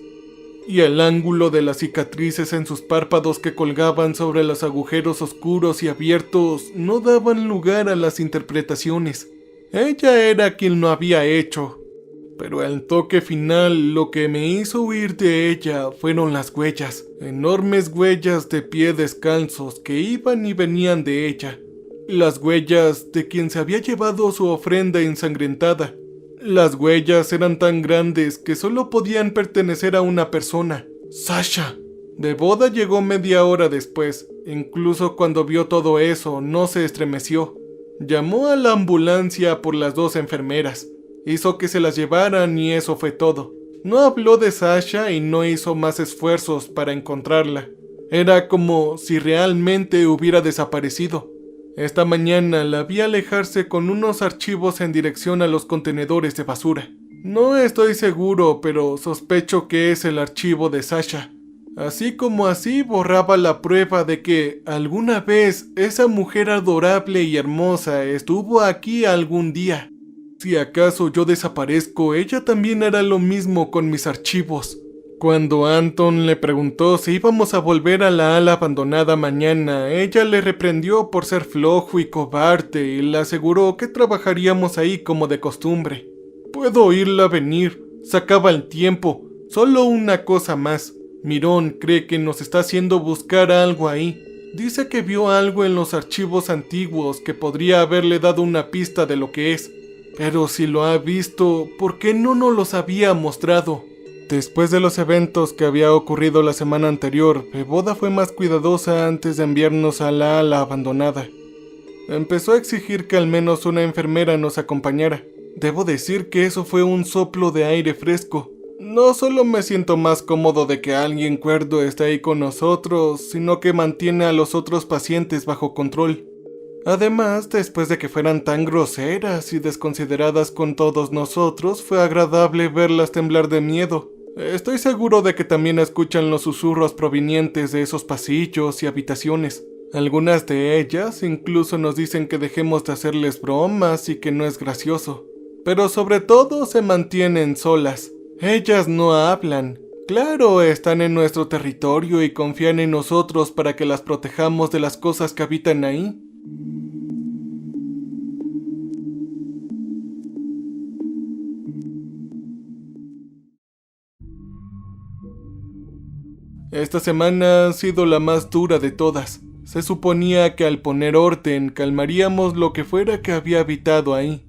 Y el ángulo de las cicatrices en sus párpados que colgaban sobre los agujeros oscuros y abiertos no daban lugar a las interpretaciones. Ella era quien lo había hecho. Pero el toque final, lo que me hizo huir de ella fueron las huellas, enormes huellas de pie descalzos que iban y venían de ella. Las huellas de quien se había llevado su ofrenda ensangrentada. Las huellas eran tan grandes que solo podían pertenecer a una persona, Sasha. De boda llegó media hora después. Incluso cuando vio todo eso, no se estremeció. Llamó a la ambulancia por las dos enfermeras. Hizo que se las llevaran y eso fue todo. No habló de Sasha y no hizo más esfuerzos para encontrarla. Era como si realmente hubiera desaparecido. Esta mañana la vi alejarse con unos archivos en dirección a los contenedores de basura. No estoy seguro, pero sospecho que es el archivo de Sasha. Así como así borraba la prueba de que alguna vez esa mujer adorable y hermosa estuvo aquí algún día. Si acaso yo desaparezco, ella también hará lo mismo con mis archivos. Cuando Anton le preguntó si íbamos a volver a la ala abandonada mañana, ella le reprendió por ser flojo y cobarde y le aseguró que trabajaríamos ahí como de costumbre. Puedo oírla venir, sacaba el tiempo, solo una cosa más. Mirón cree que nos está haciendo buscar algo ahí. Dice que vio algo en los archivos antiguos que podría haberle dado una pista de lo que es. Pero si lo ha visto, ¿por qué no nos los había mostrado? Después de los eventos que había ocurrido la semana anterior, Beboda fue más cuidadosa antes de enviarnos a la ala abandonada. Empezó a exigir que al menos una enfermera nos acompañara. Debo decir que eso fue un soplo de aire fresco. No solo me siento más cómodo de que alguien cuerdo esté ahí con nosotros, sino que mantiene a los otros pacientes bajo control. Además, después de que fueran tan groseras y desconsideradas con todos nosotros, fue agradable verlas temblar de miedo. Estoy seguro de que también escuchan los susurros provenientes de esos pasillos y habitaciones. Algunas de ellas incluso nos dicen que dejemos de hacerles bromas y que no es gracioso. Pero sobre todo se mantienen solas. Ellas no hablan. Claro, están en nuestro territorio y confían en nosotros para que las protejamos de las cosas que habitan ahí. Esta semana ha sido la más dura de todas. Se suponía que al poner orden calmaríamos lo que fuera que había habitado ahí.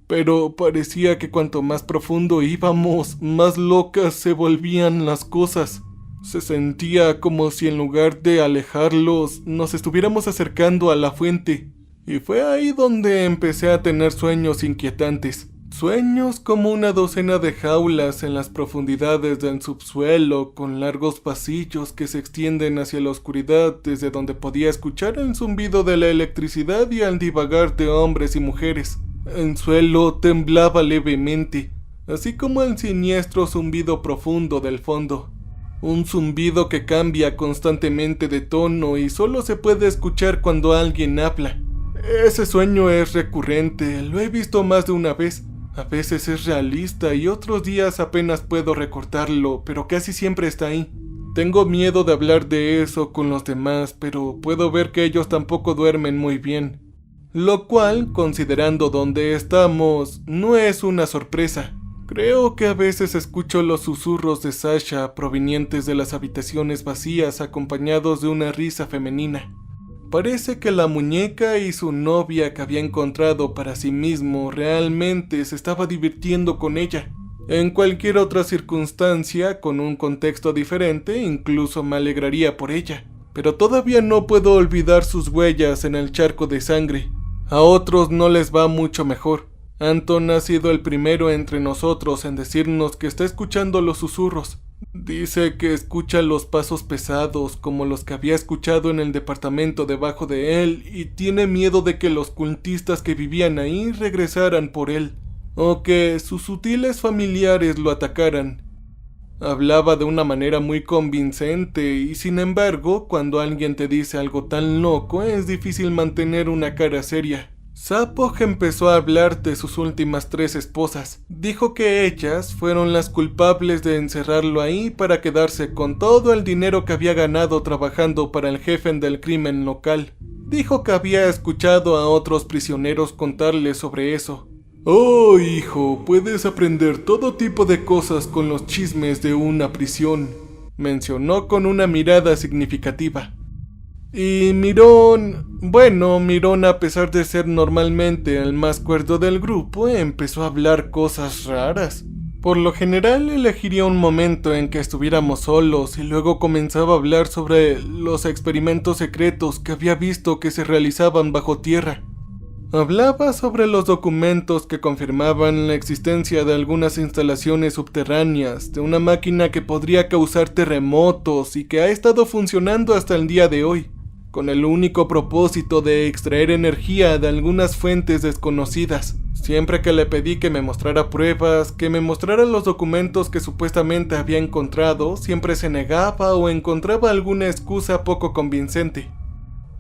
Pero parecía que cuanto más profundo íbamos, más locas se volvían las cosas. Se sentía como si en lugar de alejarlos, nos estuviéramos acercando a la fuente. Y fue ahí donde empecé a tener sueños inquietantes. Sueños como una docena de jaulas en las profundidades del subsuelo, con largos pasillos que se extienden hacia la oscuridad, desde donde podía escuchar el zumbido de la electricidad y el divagar de hombres y mujeres. El suelo temblaba levemente, así como el siniestro zumbido profundo del fondo. Un zumbido que cambia constantemente de tono y solo se puede escuchar cuando alguien habla. Ese sueño es recurrente, lo he visto más de una vez. A veces es realista y otros días apenas puedo recordarlo, pero casi siempre está ahí. Tengo miedo de hablar de eso con los demás, pero puedo ver que ellos tampoco duermen muy bien. Lo cual, considerando dónde estamos, no es una sorpresa. Creo que a veces escucho los susurros de Sasha provenientes de las habitaciones vacías acompañados de una risa femenina. Parece que la muñeca y su novia que había encontrado para sí mismo realmente se estaba divirtiendo con ella. En cualquier otra circunstancia, con un contexto diferente, incluso me alegraría por ella. Pero todavía no puedo olvidar sus huellas en el charco de sangre. A otros no les va mucho mejor. Anton ha sido el primero entre nosotros en decirnos que está escuchando los susurros. Dice que escucha los pasos pesados como los que había escuchado en el departamento debajo de él y tiene miedo de que los cultistas que vivían ahí regresaran por él, o que sus sutiles familiares lo atacaran. Hablaba de una manera muy convincente y sin embargo, cuando alguien te dice algo tan loco es difícil mantener una cara seria. Sapog empezó a hablar de sus últimas 3 esposas. Dijo que ellas fueron las culpables de encerrarlo ahí para quedarse con todo el dinero que había ganado trabajando para el jefe del crimen local. Dijo que había escuchado a otros prisioneros contarle sobre eso. Oh, hijo, puedes aprender todo tipo de cosas con los chismes de una prisión, mencionó con una mirada significativa. Y Mirón, a pesar de ser normalmente el más cuerdo del grupo, empezó a hablar cosas raras. Por lo general elegiría un momento en que estuviéramos solos y luego comenzaba a hablar sobre los experimentos secretos que había visto que se realizaban bajo tierra. Hablaba sobre los documentos que confirmaban la existencia de algunas instalaciones subterráneas, de una máquina que podría causar terremotos y que ha estado funcionando hasta el día de hoy, con el único propósito de extraer energía de algunas fuentes desconocidas. Siempre que le pedí que me mostrara pruebas, que me mostrara los documentos que supuestamente había encontrado, siempre se negaba o encontraba alguna excusa poco convincente.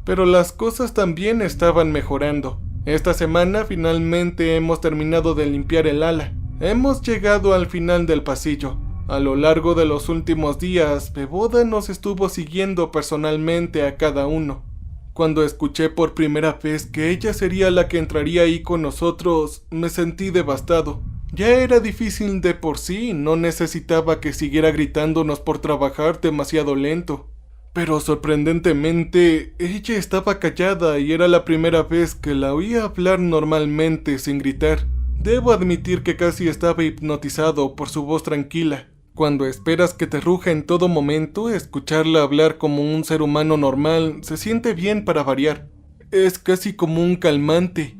Pero las cosas también estaban mejorando. Esta semana finalmente hemos terminado de limpiar el ala. Hemos llegado al final del pasillo. A lo largo de los últimos días, Beboda nos estuvo siguiendo personalmente a cada uno. Cuando escuché por primera vez que ella sería la que entraría ahí con nosotros, me sentí devastado. Ya era difícil de por sí, no necesitaba que siguiera gritándonos por trabajar demasiado lento. Pero sorprendentemente, ella estaba callada y era la primera vez que la oía hablar normalmente sin gritar. Debo admitir que casi estaba hipnotizado por su voz tranquila. Cuando esperas que te ruja en todo momento, escucharla hablar como un ser humano normal se siente bien para variar. Es casi como un calmante.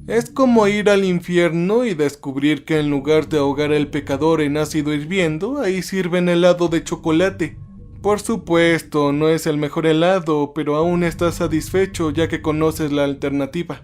Es como ir al infierno y descubrir que en lugar de ahogar al pecador en ácido hirviendo, ahí sirven helado de chocolate. Por supuesto, no es el mejor helado, pero aún estás satisfecho ya que conoces la alternativa.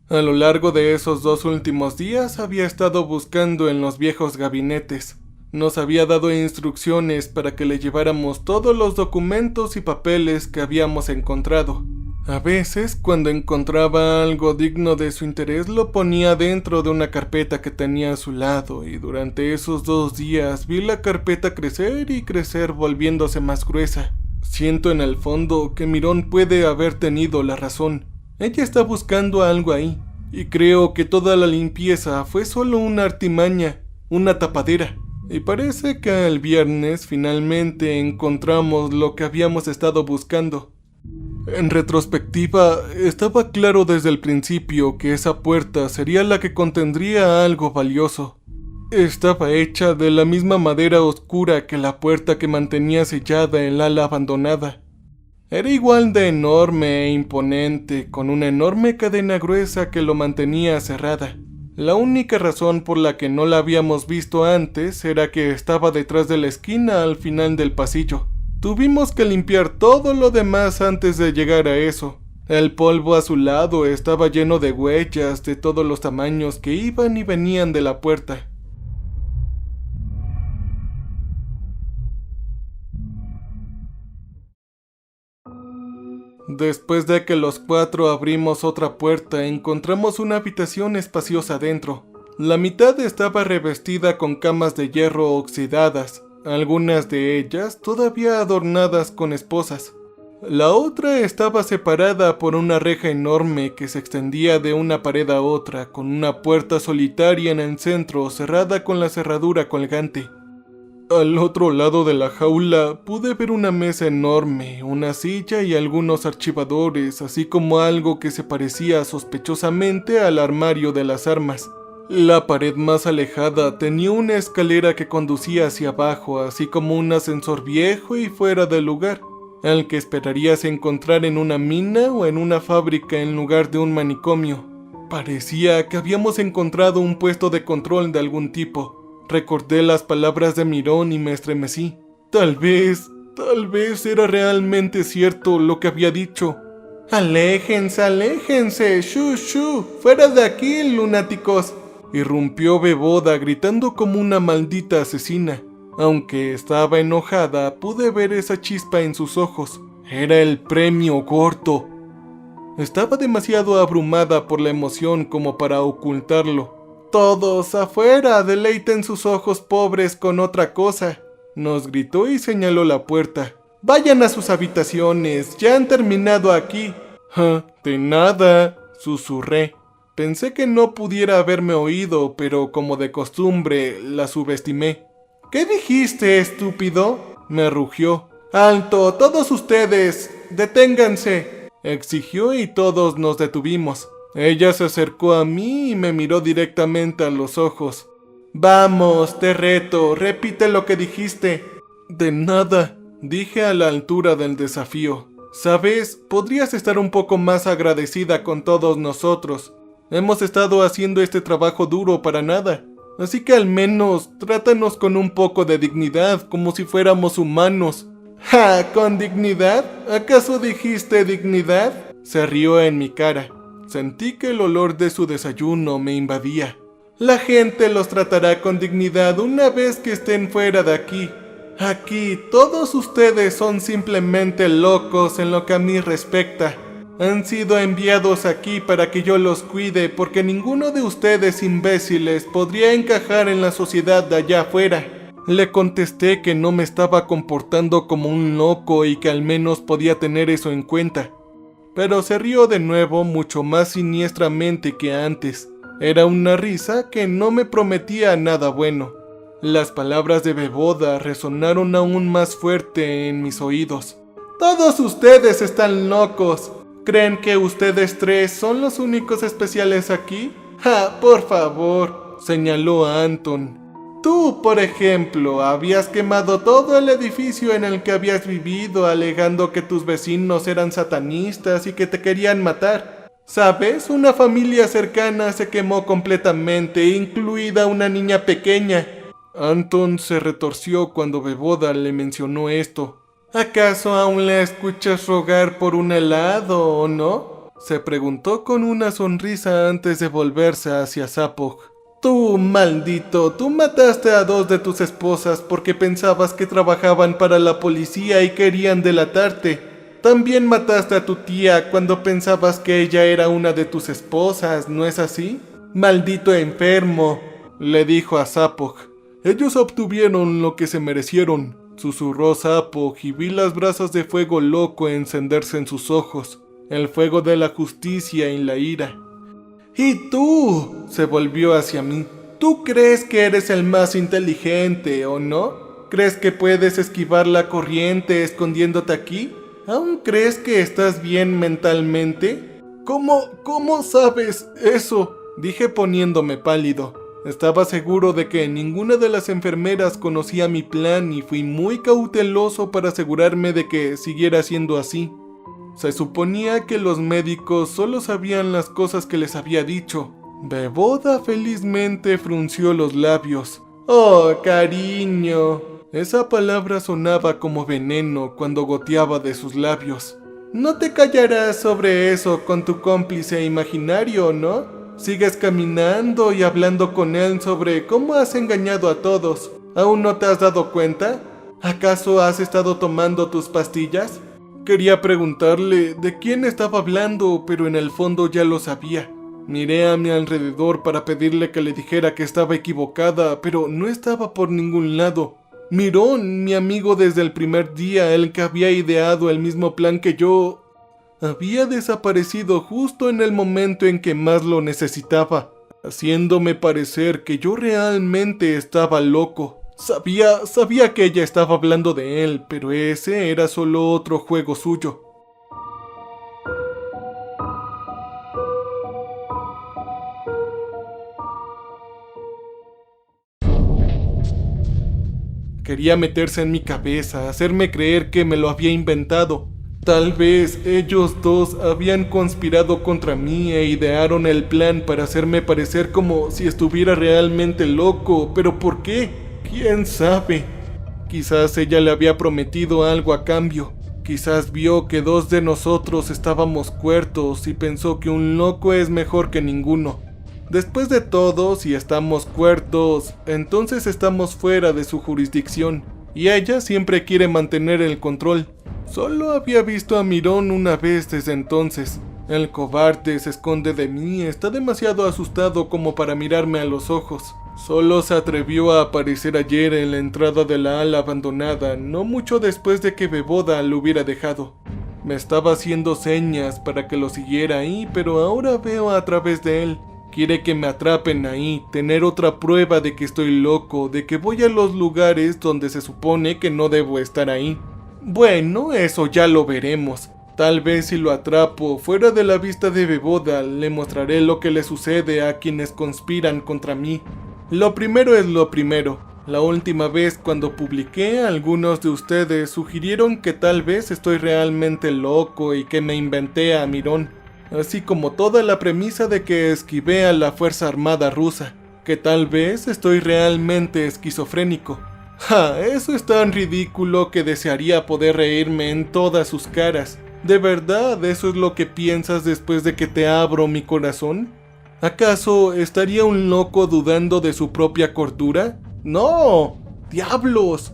A lo largo de esos 2 últimos días había estado buscando en los viejos gabinetes. Nos había dado instrucciones para que le lleváramos todos los documentos y papeles que habíamos encontrado. A veces, cuando encontraba algo digno de su interés, lo ponía dentro de una carpeta que tenía a su lado, y durante esos 2 días vi la carpeta crecer y crecer volviéndose más gruesa. Siento en el fondo que Mirón puede haber tenido la razón. Ella está buscando algo ahí, y creo que toda la limpieza fue solo una artimaña, una tapadera. Y parece que el viernes finalmente encontramos lo que habíamos estado buscando. En retrospectiva, estaba claro desde el principio que esa puerta sería la que contendría algo valioso. Estaba hecha de la misma madera oscura que la puerta que mantenía sellada el ala abandonada. Era igual de enorme e imponente, con una enorme cadena gruesa que lo mantenía cerrada. La única razón por la que no la habíamos visto antes era que estaba detrás de la esquina al final del pasillo. Tuvimos que limpiar todo lo demás antes de llegar a eso. El polvo a su lado estaba lleno de huellas de todos los tamaños que iban y venían de la puerta. Después de que los 4 abrimos otra puerta, encontramos una habitación espaciosa dentro. La mitad estaba revestida con camas de hierro oxidadas. algunas de ellas todavía adornadas con esposas. La otra estaba separada por una reja enorme que se extendía de una pared a otra, con una puerta solitaria en el centro cerrada con la cerradura colgante. Al otro lado de la jaula pude ver una mesa enorme, una silla y algunos archivadores, así como algo que se parecía sospechosamente al armario de las armas. La pared más alejada tenía una escalera que conducía hacia abajo, así como un ascensor viejo y fuera de lugar, al que esperarías encontrar en una mina o en una fábrica en lugar de un manicomio. Parecía que habíamos encontrado un puesto de control de algún tipo. Recordé las palabras de Mirón y me estremecí. Tal vez era realmente cierto lo que había dicho. ¡Aléjense, aléjense! ¡Shu, shu! ¡Fuera de aquí, lunáticos! Irrumpió Beboda gritando como una maldita asesina. Aunque estaba enojada, pude ver esa chispa en sus ojos. Era el premio gordo. Estaba demasiado abrumada por la emoción como para ocultarlo. «Todos afuera, deleiten sus ojos pobres con otra cosa», nos gritó y señaló la puerta. «Vayan a sus habitaciones, ya han terminado aquí». «De nada», susurré. Pensé que no pudiera haberme oído, pero como de costumbre, la subestimé. «¿Qué dijiste, estúpido?», me rugió. «¡Alto, todos ustedes! ¡Deténganse!», exigió y todos nos detuvimos. Ella se acercó a mí y me miró directamente a los ojos. «Vamos, te reto, repite lo que dijiste». «De nada», dije a la altura del desafío. «Sabes, podrías estar un poco más agradecida con todos nosotros. Hemos estado haciendo este trabajo duro para nada. Así que al menos trátanos con un poco de dignidad, como si fuéramos humanos». «¿Ja? ¿Con dignidad? ¿Acaso dijiste dignidad?», se rió en mi cara. Sentí que el olor de su desayuno me invadía. «La gente los tratará con dignidad una vez que estén fuera de aquí. Aquí todos ustedes son simplemente locos en lo que a mí respecta. Han sido enviados aquí para que yo los cuide porque ninguno de ustedes imbéciles podría encajar en la sociedad de allá afuera». Le contesté que no me estaba comportando como un loco y que al menos podía tener eso en cuenta. Pero se rió de nuevo mucho más siniestramente que antes. Era una risa que no me prometía nada bueno. Las palabras de Beboda resonaron aún más fuerte en mis oídos. «Todos ustedes están locos. ¿Creen que ustedes tres son los únicos especiales aquí? ¡Ja, por favor!», señaló a Anton. «Tú, por ejemplo, habías quemado todo el edificio en el que habías vivido alegando que tus vecinos eran satanistas y que te querían matar. ¿Sabes? Una familia cercana se quemó completamente, incluida una niña pequeña». Anton se retorció cuando Beboda le mencionó esto. «¿Acaso aún la escuchas rogar por un helado o no?», se preguntó con una sonrisa antes de volverse hacia Zapog. «Tú, maldito, tú mataste a 2 de tus esposas porque pensabas que trabajaban para la policía y querían delatarte. También mataste a tu tía cuando pensabas que ella era una de tus esposas, ¿no es así? Maldito enfermo», le dijo a Zapog. «Ellos obtuvieron lo que se merecieron», susurró Zapog y vi las brasas de fuego loco encenderse en sus ojos, el fuego de la justicia y la ira. «¿Y tú?», se volvió hacia mí. «¿Tú crees que eres el más inteligente, o no? ¿Crees que puedes esquivar la corriente escondiéndote aquí? ¿Aún crees que estás bien mentalmente?» ¿Cómo sabes eso?», dije poniéndome pálido. Estaba seguro de que ninguna de las enfermeras conocía mi plan y fui muy cauteloso para asegurarme de que siguiera siendo así. Se suponía que los médicos solo sabían las cosas que les había dicho. Beboda felizmente frunció los labios. «Oh, cariño». Esa palabra sonaba como veneno cuando goteaba de sus labios. «No te callarás sobre eso con tu cómplice imaginario, ¿no? Sigues caminando y hablando con él sobre cómo has engañado a todos. ¿Aún no te has dado cuenta? ¿Acaso has estado tomando tus pastillas?». Quería preguntarle de quién estaba hablando, pero en el fondo ya lo sabía. Miré a mi alrededor para pedirle que le dijera que estaba equivocada, pero no estaba por ningún lado. Mirón, mi amigo desde el primer día, el que había ideado el mismo plan que yo, había desaparecido justo en el momento en que más lo necesitaba, haciéndome parecer que yo realmente estaba loco. Sabía que ella estaba hablando de él, pero ese era solo otro juego suyo. Quería meterse en mi cabeza, hacerme creer que me lo había inventado. Tal vez ellos dos habían conspirado contra mí e idearon el plan para hacerme parecer como si estuviera realmente loco. ¿Pero por qué? ¿Quién sabe? Quizás ella le había prometido algo a cambio. Quizás vio que dos de nosotros estábamos cuerdos y pensó que un loco es mejor que ninguno. Después de todo, si estamos cuerdos, entonces estamos fuera de su jurisdicción, y ella siempre quiere mantener el control. Solo había visto a Mirón una vez desde entonces. El cobarde se esconde de mí, está demasiado asustado como para mirarme a los ojos. Solo se atrevió a aparecer ayer en la entrada de la ala abandonada, no mucho después de que Beboda lo hubiera dejado. Me estaba haciendo señas para que lo siguiera ahí, pero ahora veo a través de él. Quiere que me atrapen ahí, tener otra prueba de que estoy loco, de que voy a los lugares donde se supone que no debo estar ahí. Bueno, eso ya lo veremos. Tal vez si lo atrapo fuera de la vista de Beboda, le mostraré lo que le sucede a quienes conspiran contra mí. Lo primero es lo primero. La última vez cuando publiqué, algunos de ustedes sugirieron que tal vez estoy realmente loco y que me inventé a Mirón. Así como toda la premisa de que esquivé a la Fuerza Armada rusa, que tal vez estoy realmente esquizofrénico. ¡Ja! Eso es tan ridículo que desearía poder reírme en todas sus caras. ¿De verdad eso es lo que piensas después de que te abro mi corazón? ¿Acaso estaría un loco dudando de su propia cordura? ¡No! ¡Diablos!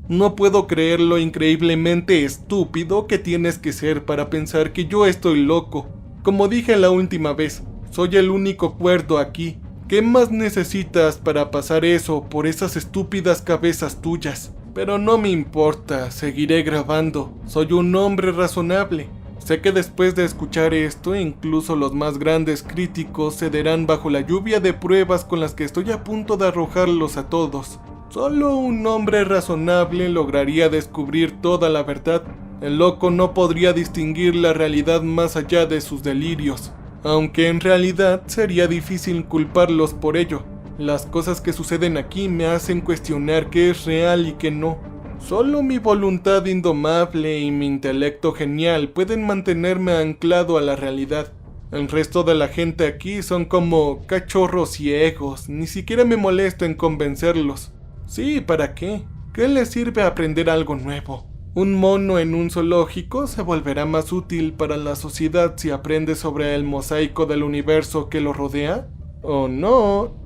No puedo creer lo increíblemente estúpido que tienes que ser para pensar que yo estoy loco. Como dije la última vez, soy el único cuerdo aquí. ¿Qué más necesitas para pasar eso por esas estúpidas cabezas tuyas? Pero no me importa, seguiré grabando. Soy un hombre razonable. Sé que después de escuchar esto, incluso los más grandes críticos cederán bajo la lluvia de pruebas con las que estoy a punto de arrojarlos a todos. Solo un hombre razonable lograría descubrir toda la verdad. El loco no podría distinguir la realidad más allá de sus delirios, aunque en realidad sería difícil culparlos por ello. Las cosas que suceden aquí me hacen cuestionar qué es real y qué no. Solo mi voluntad indomable y mi intelecto genial pueden mantenerme anclado a la realidad. El resto de la gente aquí son como cachorros ciegos, ni siquiera me molesto en convencerlos. Sí, ¿para qué? ¿Qué les sirve aprender algo nuevo? ¿Un mono en un zoológico se volverá más útil para la sociedad si aprende sobre el mosaico del universo que lo rodea? ¿O no?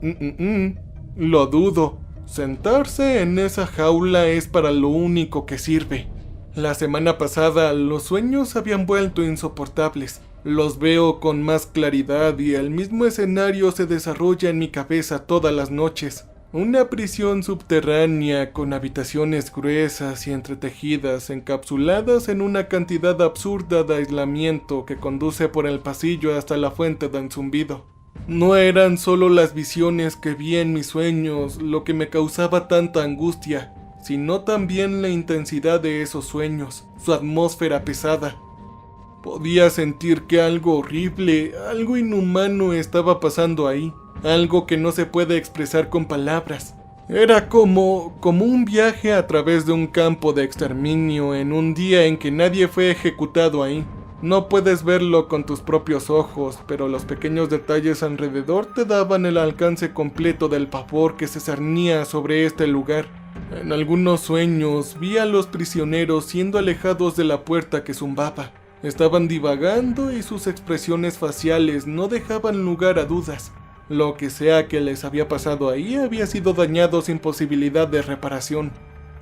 Lo dudo. Sentarse en esa jaula es para lo único que sirve. La semana pasada los sueños habían vuelto insoportables. Los veo con más claridad y el mismo escenario se desarrolla en mi cabeza todas las noches. Una prisión subterránea con habitaciones gruesas y entretejidas, encapsuladas en una cantidad absurda de aislamiento que conduce por el pasillo hasta la fuente del zumbido. No eran solo las visiones que vi en mis sueños lo que me causaba tanta angustia, sino también la intensidad de esos sueños, su atmósfera pesada. Podía sentir que algo horrible, algo inhumano estaba pasando ahí. Algo que no se puede expresar con palabras. Era como un viaje a través de un campo de exterminio en un día en que nadie fue ejecutado ahí. No puedes verlo con tus propios ojos, pero los pequeños detalles alrededor te daban el alcance completo del pavor que se cernía sobre este lugar. En algunos sueños vi a los prisioneros siendo alejados de la puerta que zumbaba. Estaban divagando y sus expresiones faciales no dejaban lugar a dudas. Lo que sea que les había pasado ahí había sido dañado sin posibilidad de reparación.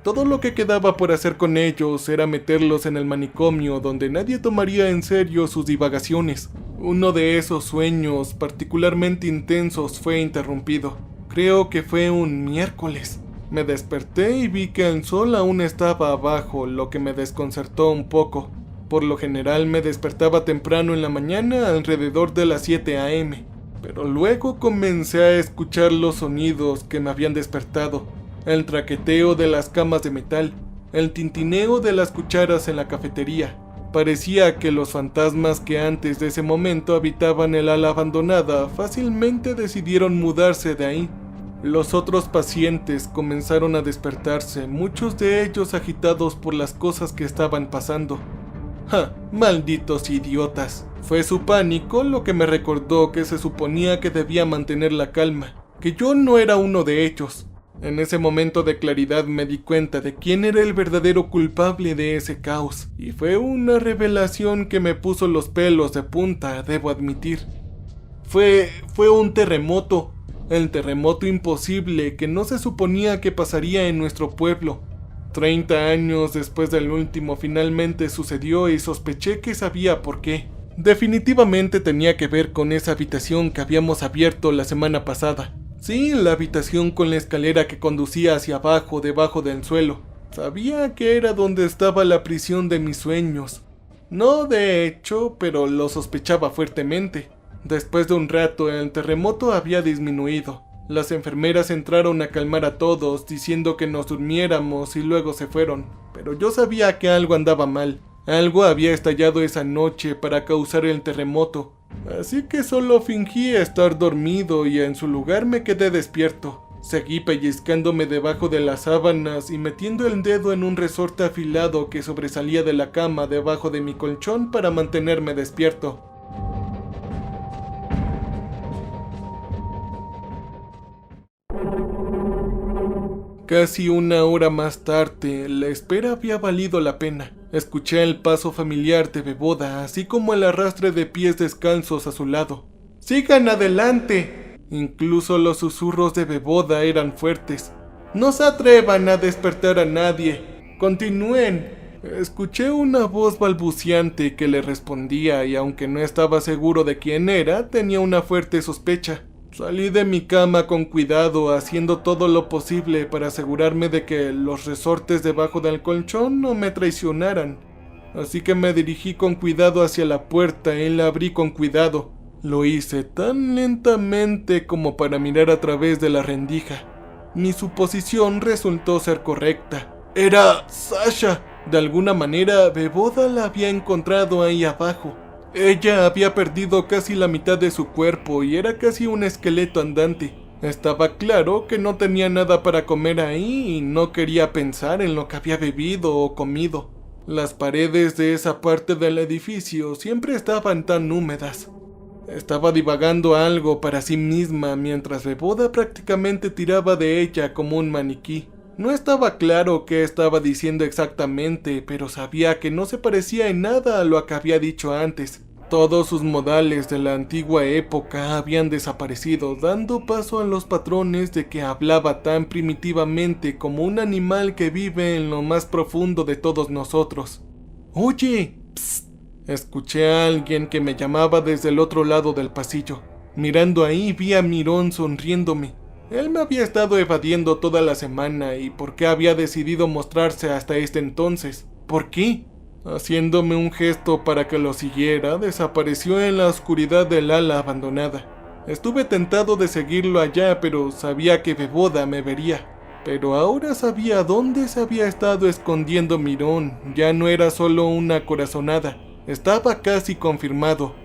Todo lo que quedaba por hacer con ellos era meterlos en el manicomio donde nadie tomaría en serio sus divagaciones. Uno de esos sueños particularmente intensos fue interrumpido. Creo que fue un miércoles. Me desperté y vi que el sol aún estaba abajo, lo que me desconcertó un poco. Por lo general me despertaba temprano en la mañana, alrededor de las 7 a.m., pero luego comencé a escuchar los sonidos que me habían despertado: el traqueteo de las camas de metal, el tintineo de las cucharas en la cafetería. Parecía que los fantasmas que antes de ese momento habitaban el ala abandonada fácilmente decidieron mudarse de ahí. Los otros pacientes comenzaron a despertarse, muchos de ellos agitados por las cosas que estaban pasando. ¡Ja! ¡Malditos idiotas! Fue su pánico lo que me recordó que se suponía que debía mantener la calma, que yo no era uno de ellos. En ese momento de claridad me di cuenta de quién era el verdadero culpable de ese caos, y fue una revelación que me puso los pelos de punta, debo admitir. Fue un terremoto, el terremoto imposible que no se suponía que pasaría en nuestro pueblo. 30 años después del último finalmente sucedió y sospeché que sabía por qué. Definitivamente tenía que ver con esa habitación que habíamos abierto la semana pasada. Sí, la habitación con la escalera que conducía hacia abajo, debajo del suelo. Sabía que era donde estaba la prisión de mis sueños. No de hecho, pero lo sospechaba fuertemente. Después de un rato, el terremoto había disminuido. Las enfermeras entraron a calmar a todos, diciendo que nos durmiéramos y luego se fueron. Pero yo sabía que algo andaba mal. Algo había estallado esa noche para causar el terremoto. Así que solo fingí estar dormido y en su lugar me quedé despierto. Seguí pellizcándome debajo de las sábanas y metiendo el dedo en un resorte afilado que sobresalía de la cama debajo de mi colchón para mantenerme despierto. Casi una hora más tarde, la espera había valido la pena. Escuché el paso familiar de Beboda, así como el arrastre de pies descalzos a su lado. ¡Sigan adelante! Incluso los susurros de Beboda eran fuertes. ¡No se atrevan a despertar a nadie! ¡Continúen! Escuché una voz balbuciante que le respondía y aunque no estaba seguro de quién era, tenía una fuerte sospecha. Salí de mi cama con cuidado, haciendo todo lo posible para asegurarme de que los resortes debajo del colchón no me traicionaran. Así que me dirigí con cuidado hacia la puerta y la abrí con cuidado. Lo hice tan lentamente como para mirar a través de la rendija. Mi suposición resultó ser correcta. ¡Era Sasha! De alguna manera, Beboda la había encontrado ahí abajo. Ella había perdido casi la mitad de su cuerpo y era casi un esqueleto andante. Estaba claro que no tenía nada para comer ahí y no quería pensar en lo que había bebido o comido. Las paredes de esa parte del edificio siempre estaban tan húmedas. Estaba divagando algo para sí misma mientras Beboda prácticamente tiraba de ella como un maniquí. No estaba claro qué estaba diciendo exactamente, pero sabía que no se parecía en nada a lo que había dicho antes. Todos sus modales de la antigua época habían desaparecido, dando paso a los patrones de que hablaba tan primitivamente como un animal que vive en lo más profundo de todos nosotros. ¡Oye! ¡Psst! Escuché a alguien que me llamaba desde el otro lado del pasillo. Mirando ahí vi a Mirón sonriéndome. Él me había estado evadiendo toda la semana y ¿por qué había decidido mostrarse hasta este entonces? ¿Por qué? Haciéndome un gesto para que lo siguiera, desapareció en la oscuridad del ala abandonada. Estuve tentado de seguirlo allá, pero sabía que Beboda me vería. Pero ahora sabía dónde se había estado escondiendo Mirón. Ya no era solo una corazonada, estaba casi confirmado.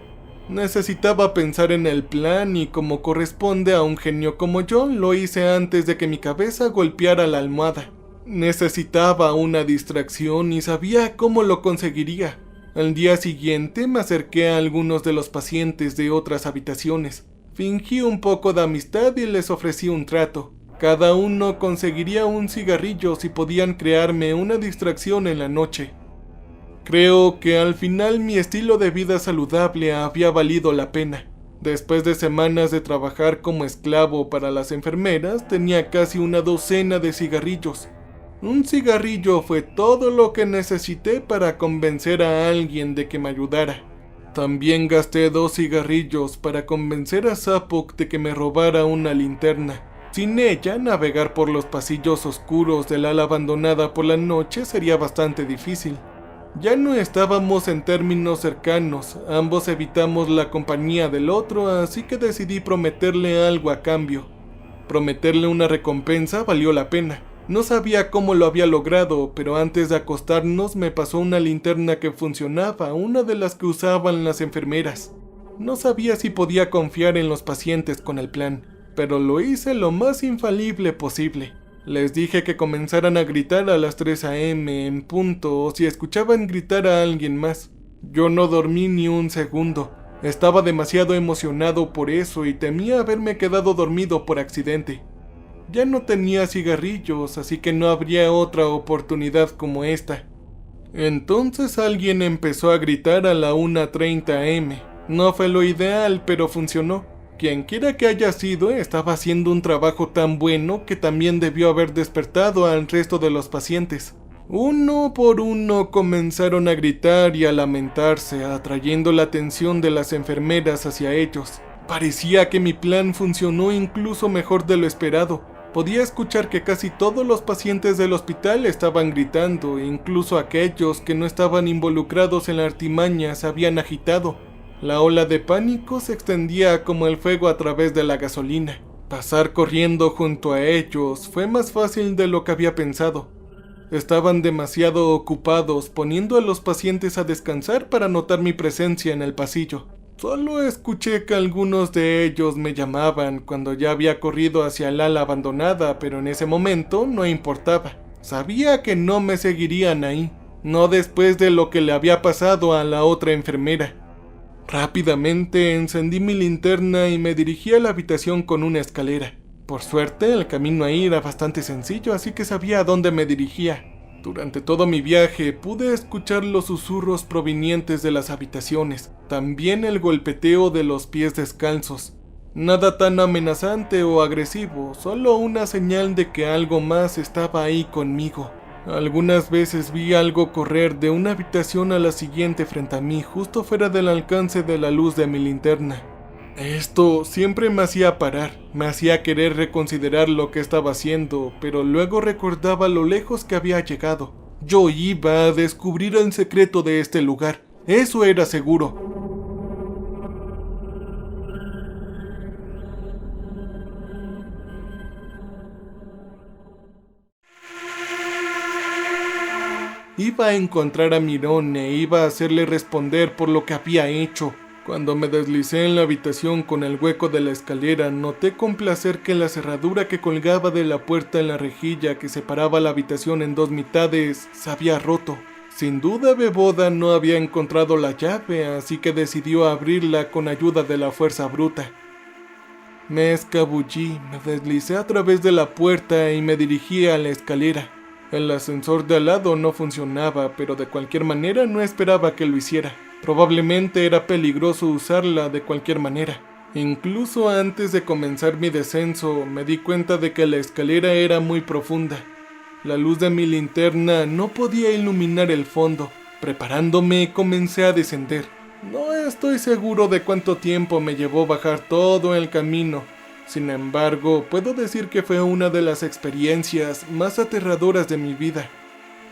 Necesitaba pensar en el plan y como corresponde a un genio como yo, lo hice antes de que mi cabeza golpeara la almohada. Necesitaba una distracción y sabía cómo lo conseguiría. Al día siguiente me acerqué a algunos de los pacientes de otras habitaciones. Fingí un poco de amistad y les ofrecí un trato. Cada uno conseguiría un cigarrillo si podían crearme una distracción en la noche. Creo que al final mi estilo de vida saludable había valido la pena. Después de semanas de trabajar como esclavo para las enfermeras, tenía casi una docena de cigarrillos. Un cigarrillo fue todo lo que necesité para convencer a alguien de que me ayudara. También gasté 2 cigarrillos para convencer a Zapok de que me robara una linterna. Sin ella, navegar por los pasillos oscuros del ala abandonada por la noche sería bastante difícil. Ya no estábamos en términos cercanos, ambos evitamos la compañía del otro, así que decidí prometerle algo a cambio. Prometerle una recompensa valió la pena. No sabía cómo lo había logrado, pero antes de acostarnos me pasó una linterna que funcionaba, una de las que usaban las enfermeras. No sabía si podía confiar en los pacientes con el plan, pero lo hice lo más infalible posible. Les dije que comenzaran a gritar a las 3 a.m. en punto o si escuchaban gritar a alguien más. Yo no dormí ni un segundo. Estaba demasiado emocionado por eso y temía haberme quedado dormido por accidente. Ya no tenía cigarrillos, así que no habría otra oportunidad como esta. Entonces alguien empezó a gritar a la 1:30 a.m. No fue lo ideal, pero funcionó. Quienquiera que haya sido, estaba haciendo un trabajo tan bueno que también debió haber despertado al resto de los pacientes. Uno por uno comenzaron a gritar y a lamentarse, atrayendo la atención de las enfermeras hacia ellos. Parecía que mi plan funcionó incluso mejor de lo esperado. Podía escuchar que casi todos los pacientes del hospital estaban gritando, e incluso aquellos que no estaban involucrados en la artimaña se habían agitado. La ola de pánico se extendía como el fuego a través de la gasolina. Pasar corriendo junto a ellos fue más fácil de lo que había pensado. Estaban demasiado ocupados poniendo a los pacientes a descansar para notar mi presencia en el pasillo. Solo escuché que algunos de ellos me llamaban cuando ya había corrido hacia el ala abandonada, pero en ese momento no importaba. Sabía que no me seguirían ahí, no después de lo que le había pasado a la otra enfermera. Rápidamente encendí mi linterna y me dirigí a la habitación con una escalera. Por suerte, el camino ahí era bastante sencillo, así que sabía a dónde me dirigía. Durante todo mi viaje pude escuchar los susurros provenientes de las habitaciones, también el golpeteo de los pies descalzos. Nada tan amenazante o agresivo, solo una señal de que algo más estaba ahí conmigo. Algunas veces vi algo correr de una habitación a la siguiente frente a mí, justo fuera del alcance de la luz de mi linterna. Esto siempre me hacía parar, me hacía querer reconsiderar lo que estaba haciendo, pero luego recordaba lo lejos que había llegado. Yo iba a descubrir el secreto de este lugar, eso era seguro. Iba a encontrar a Mirón e iba a hacerle responder por lo que había hecho. Cuando me deslicé en la habitación con el hueco de la escalera, noté con placer que la cerradura que colgaba de la puerta en la rejilla que separaba la habitación en dos mitades se había roto. Sin duda Beboda no había encontrado la llave, así que decidió abrirla con ayuda de la fuerza bruta. Me escabullí, me deslicé a través de la puerta y me dirigí a la escalera. El ascensor de al lado no funcionaba, pero de cualquier manera no esperaba que lo hiciera. Probablemente era peligroso usarla de cualquier manera. Incluso antes de comenzar mi descenso, me di cuenta de que la escalera era muy profunda. La luz de mi linterna no podía iluminar el fondo. Preparándome, comencé a descender. No estoy seguro de cuánto tiempo me llevó bajar todo el camino. Sin embargo, puedo decir que fue una de las experiencias más aterradoras de mi vida.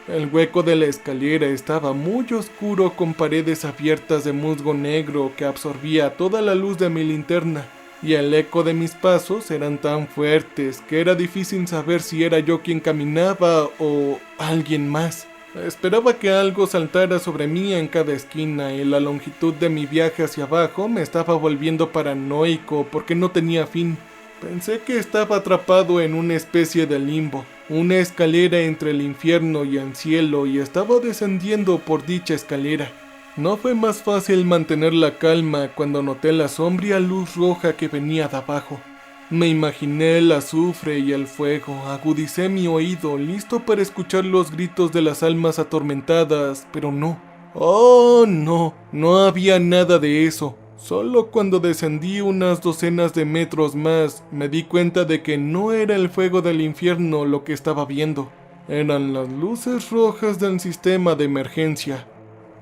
El hueco de la escalera estaba muy oscuro con paredes abiertas de musgo negro que absorbía toda la luz de mi linterna, y el eco de mis pasos eran tan fuertes que era difícil saber si era yo quien caminaba o alguien más. Esperaba que algo saltara sobre mí en cada esquina y la longitud de mi viaje hacia abajo me estaba volviendo paranoico porque no tenía fin. Pensé que estaba atrapado en una especie de limbo, una escalera entre el infierno y el cielo, y estaba descendiendo por dicha escalera. No fue más fácil mantener la calma cuando noté la sombría luz roja que venía de abajo. Me imaginé el azufre y el fuego, agudicé mi oído, listo para escuchar los gritos de las almas atormentadas, pero no. ¡Oh, no! No había nada de eso. Solo cuando descendí unas docenas de metros más, me di cuenta de que no era el fuego del infierno lo que estaba viendo. Eran las luces rojas del sistema de emergencia.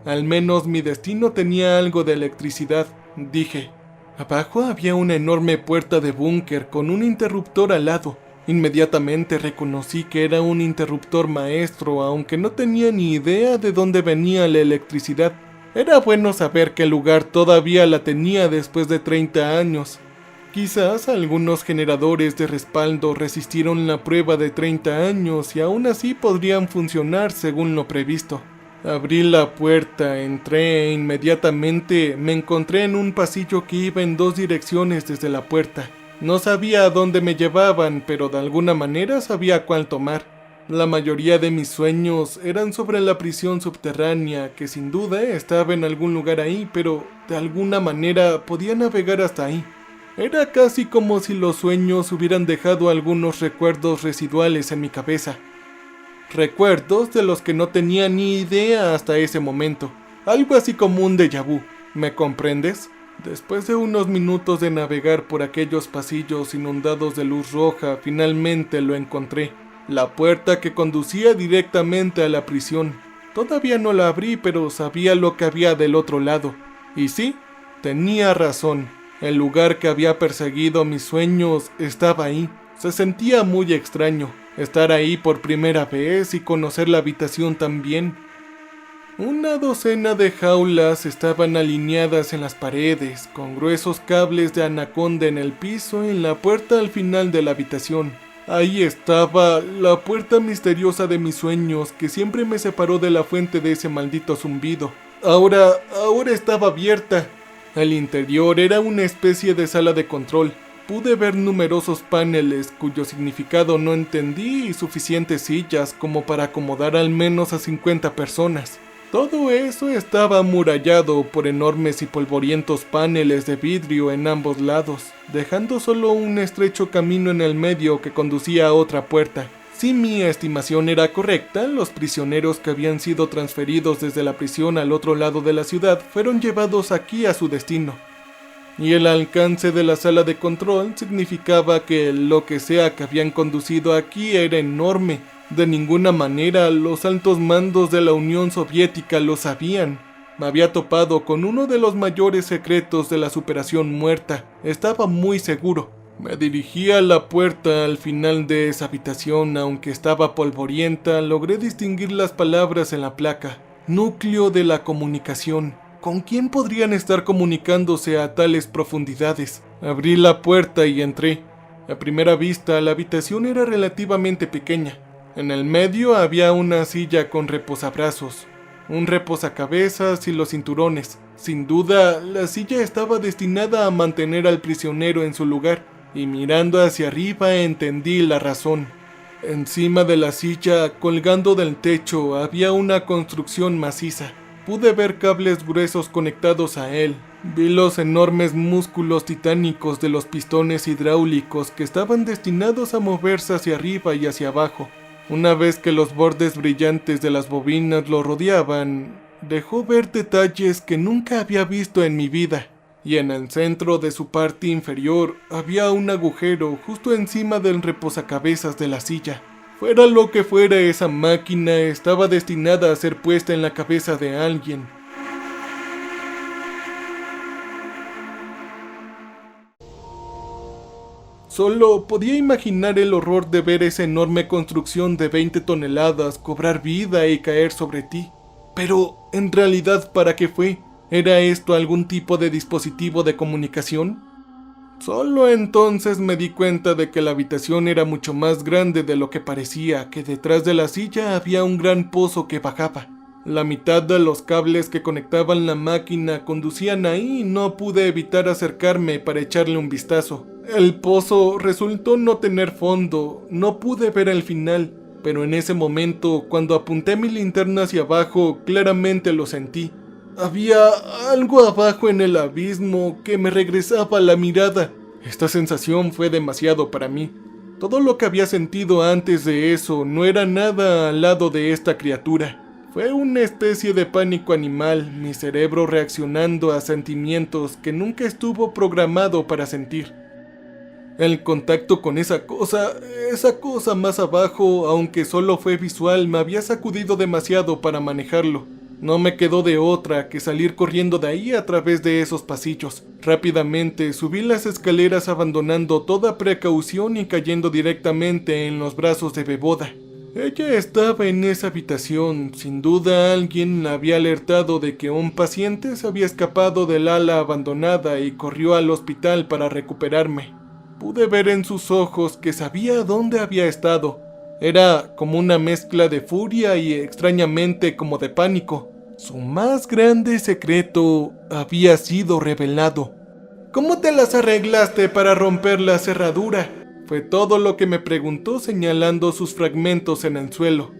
Al menos mi destino tenía algo de electricidad, dije. Abajo había una enorme puerta de búnker con un interruptor al lado. Inmediatamente reconocí que era un interruptor maestro, aunque no tenía ni idea de dónde venía la electricidad. Era bueno saber que el lugar todavía la tenía después de 30 años. Quizás algunos generadores de respaldo resistieron la prueba de 30 años y aún así podrían funcionar según lo previsto. Abrí la puerta, entré e inmediatamente me encontré en un pasillo que iba en dos direcciones desde la puerta. No sabía a dónde me llevaban, pero de alguna manera sabía cuál tomar. La mayoría de mis sueños eran sobre la prisión subterránea, que sin duda estaba en algún lugar ahí, pero de alguna manera podía navegar hasta ahí. Era casi como si los sueños hubieran dejado algunos recuerdos residuales en mi cabeza. Recuerdos de los que no tenía ni idea hasta ese momento. Algo así como un déjà vu. ¿Me comprendes? Después de unos minutos de navegar por aquellos pasillos inundados de luz roja, finalmente lo encontré. La puerta que conducía directamente a la prisión. Todavía no la abrí, pero sabía lo que había del otro lado. Y sí, tenía razón. El lugar que había perseguido mis sueños estaba ahí. Se sentía muy extraño estar ahí por primera vez y conocer la habitación también. Una docena de jaulas estaban alineadas en las paredes, con gruesos cables de anaconda en el piso y en la puerta al final de la habitación. Ahí estaba la puerta misteriosa de mis sueños que siempre me separó de la fuente de ese maldito zumbido. Ahora estaba abierta. El interior era una especie de sala de control. Pude ver numerosos paneles cuyo significado no entendí y suficientes sillas como para acomodar al menos a 50 personas. Todo eso estaba amurallado por enormes y polvorientos paneles de vidrio en ambos lados, dejando solo un estrecho camino en el medio que conducía a otra puerta. Si mi estimación era correcta, los prisioneros que habían sido transferidos desde la prisión al otro lado de la ciudad fueron llevados aquí a su destino. Y el alcance de la sala de control significaba que lo que sea que habían conducido aquí era enorme. De ninguna manera los altos mandos de la Unión Soviética lo sabían. Me había topado con uno de los mayores secretos de la superación muerta. Estaba muy seguro. Me dirigí a la puerta al final de esa habitación. Aunque estaba polvorienta, logré distinguir las palabras en la placa. Núcleo de la comunicación. ¿Con quién podrían estar comunicándose a tales profundidades? Abrí la puerta y entré. A primera vista, la habitación era relativamente pequeña. En el medio había una silla con reposabrazos, un reposacabezas y los cinturones. Sin duda, la silla estaba destinada a mantener al prisionero en su lugar, y mirando hacia arriba entendí la razón. Encima de la silla, colgando del techo, había una construcción maciza. Pude ver cables gruesos conectados a él. Vi los enormes músculos titánicos de los pistones hidráulicos que estaban destinados a moverse hacia arriba y hacia abajo. Una vez que los bordes brillantes de las bobinas lo rodeaban, dejó ver detalles que nunca había visto en mi vida. Y en el centro de su parte inferior había un agujero justo encima del reposacabezas de la silla. Fuera lo que fuera, esa máquina estaba destinada a ser puesta en la cabeza de alguien. Solo podía imaginar el horror de ver esa enorme construcción de 20 toneladas cobrar vida y caer sobre ti. Pero, en realidad, ¿para qué fue? ¿Era esto algún tipo de dispositivo de comunicación? Solo entonces me di cuenta de que la habitación era mucho más grande de lo que parecía, que detrás de la silla había un gran pozo que bajaba. La mitad de los cables que conectaban la máquina conducían ahí y no pude evitar acercarme para echarle un vistazo. El pozo resultó no tener fondo, no pude ver el final, pero en ese momento, cuando apunté mi linterna hacia abajo, claramente lo sentí. Había algo abajo en el abismo que me regresaba la mirada. Esta sensación fue demasiado para mí. Todo lo que había sentido antes de eso no era nada al lado de esta criatura. Fue una especie de pánico animal, mi cerebro reaccionando a sentimientos que nunca estuvo programado para sentir. El contacto con esa cosa más abajo, aunque solo fue visual, me había sacudido demasiado para manejarlo. No me quedó de otra que salir corriendo de ahí a través de esos pasillos. Rápidamente subí las escaleras abandonando toda precaución y cayendo directamente en los brazos de Beboda. Ella estaba en esa habitación. Sin duda alguien la había alertado de que un paciente se había escapado del ala abandonada y corrió al hospital para recuperarme. Pude ver en sus ojos que sabía dónde había estado. Era como una mezcla de furia y extrañamente como de pánico. Su más grande secreto había sido revelado. ¿Cómo te las arreglaste para romper la cerradura? Fue todo lo que me preguntó señalando sus fragmentos en el suelo.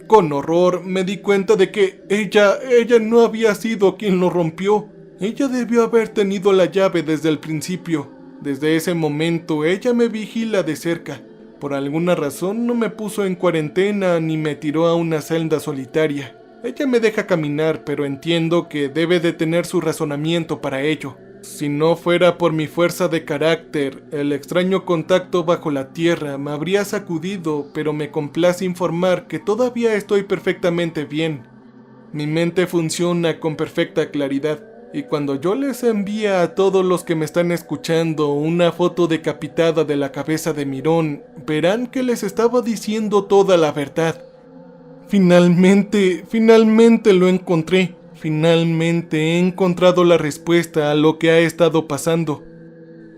Con horror me di cuenta de que ella no había sido quien lo rompió. Ella debió haber tenido la llave desde el principio. Desde ese momento ella me vigila de cerca. Por alguna razón no me puso en cuarentena ni me tiró a una celda solitaria. Ella me deja caminar, pero entiendo que debe de tener su razonamiento para ello. Si no fuera por mi fuerza de carácter, el extraño contacto bajo la tierra me habría sacudido, pero me complace informar que todavía estoy perfectamente bien. Mi mente funciona con perfecta claridad. Y cuando yo les envía a todos los que me están escuchando una foto decapitada de la cabeza de Mirón, verán que les estaba diciendo toda la verdad. Finalmente lo encontré. Finalmente he encontrado la respuesta a lo que ha estado pasando.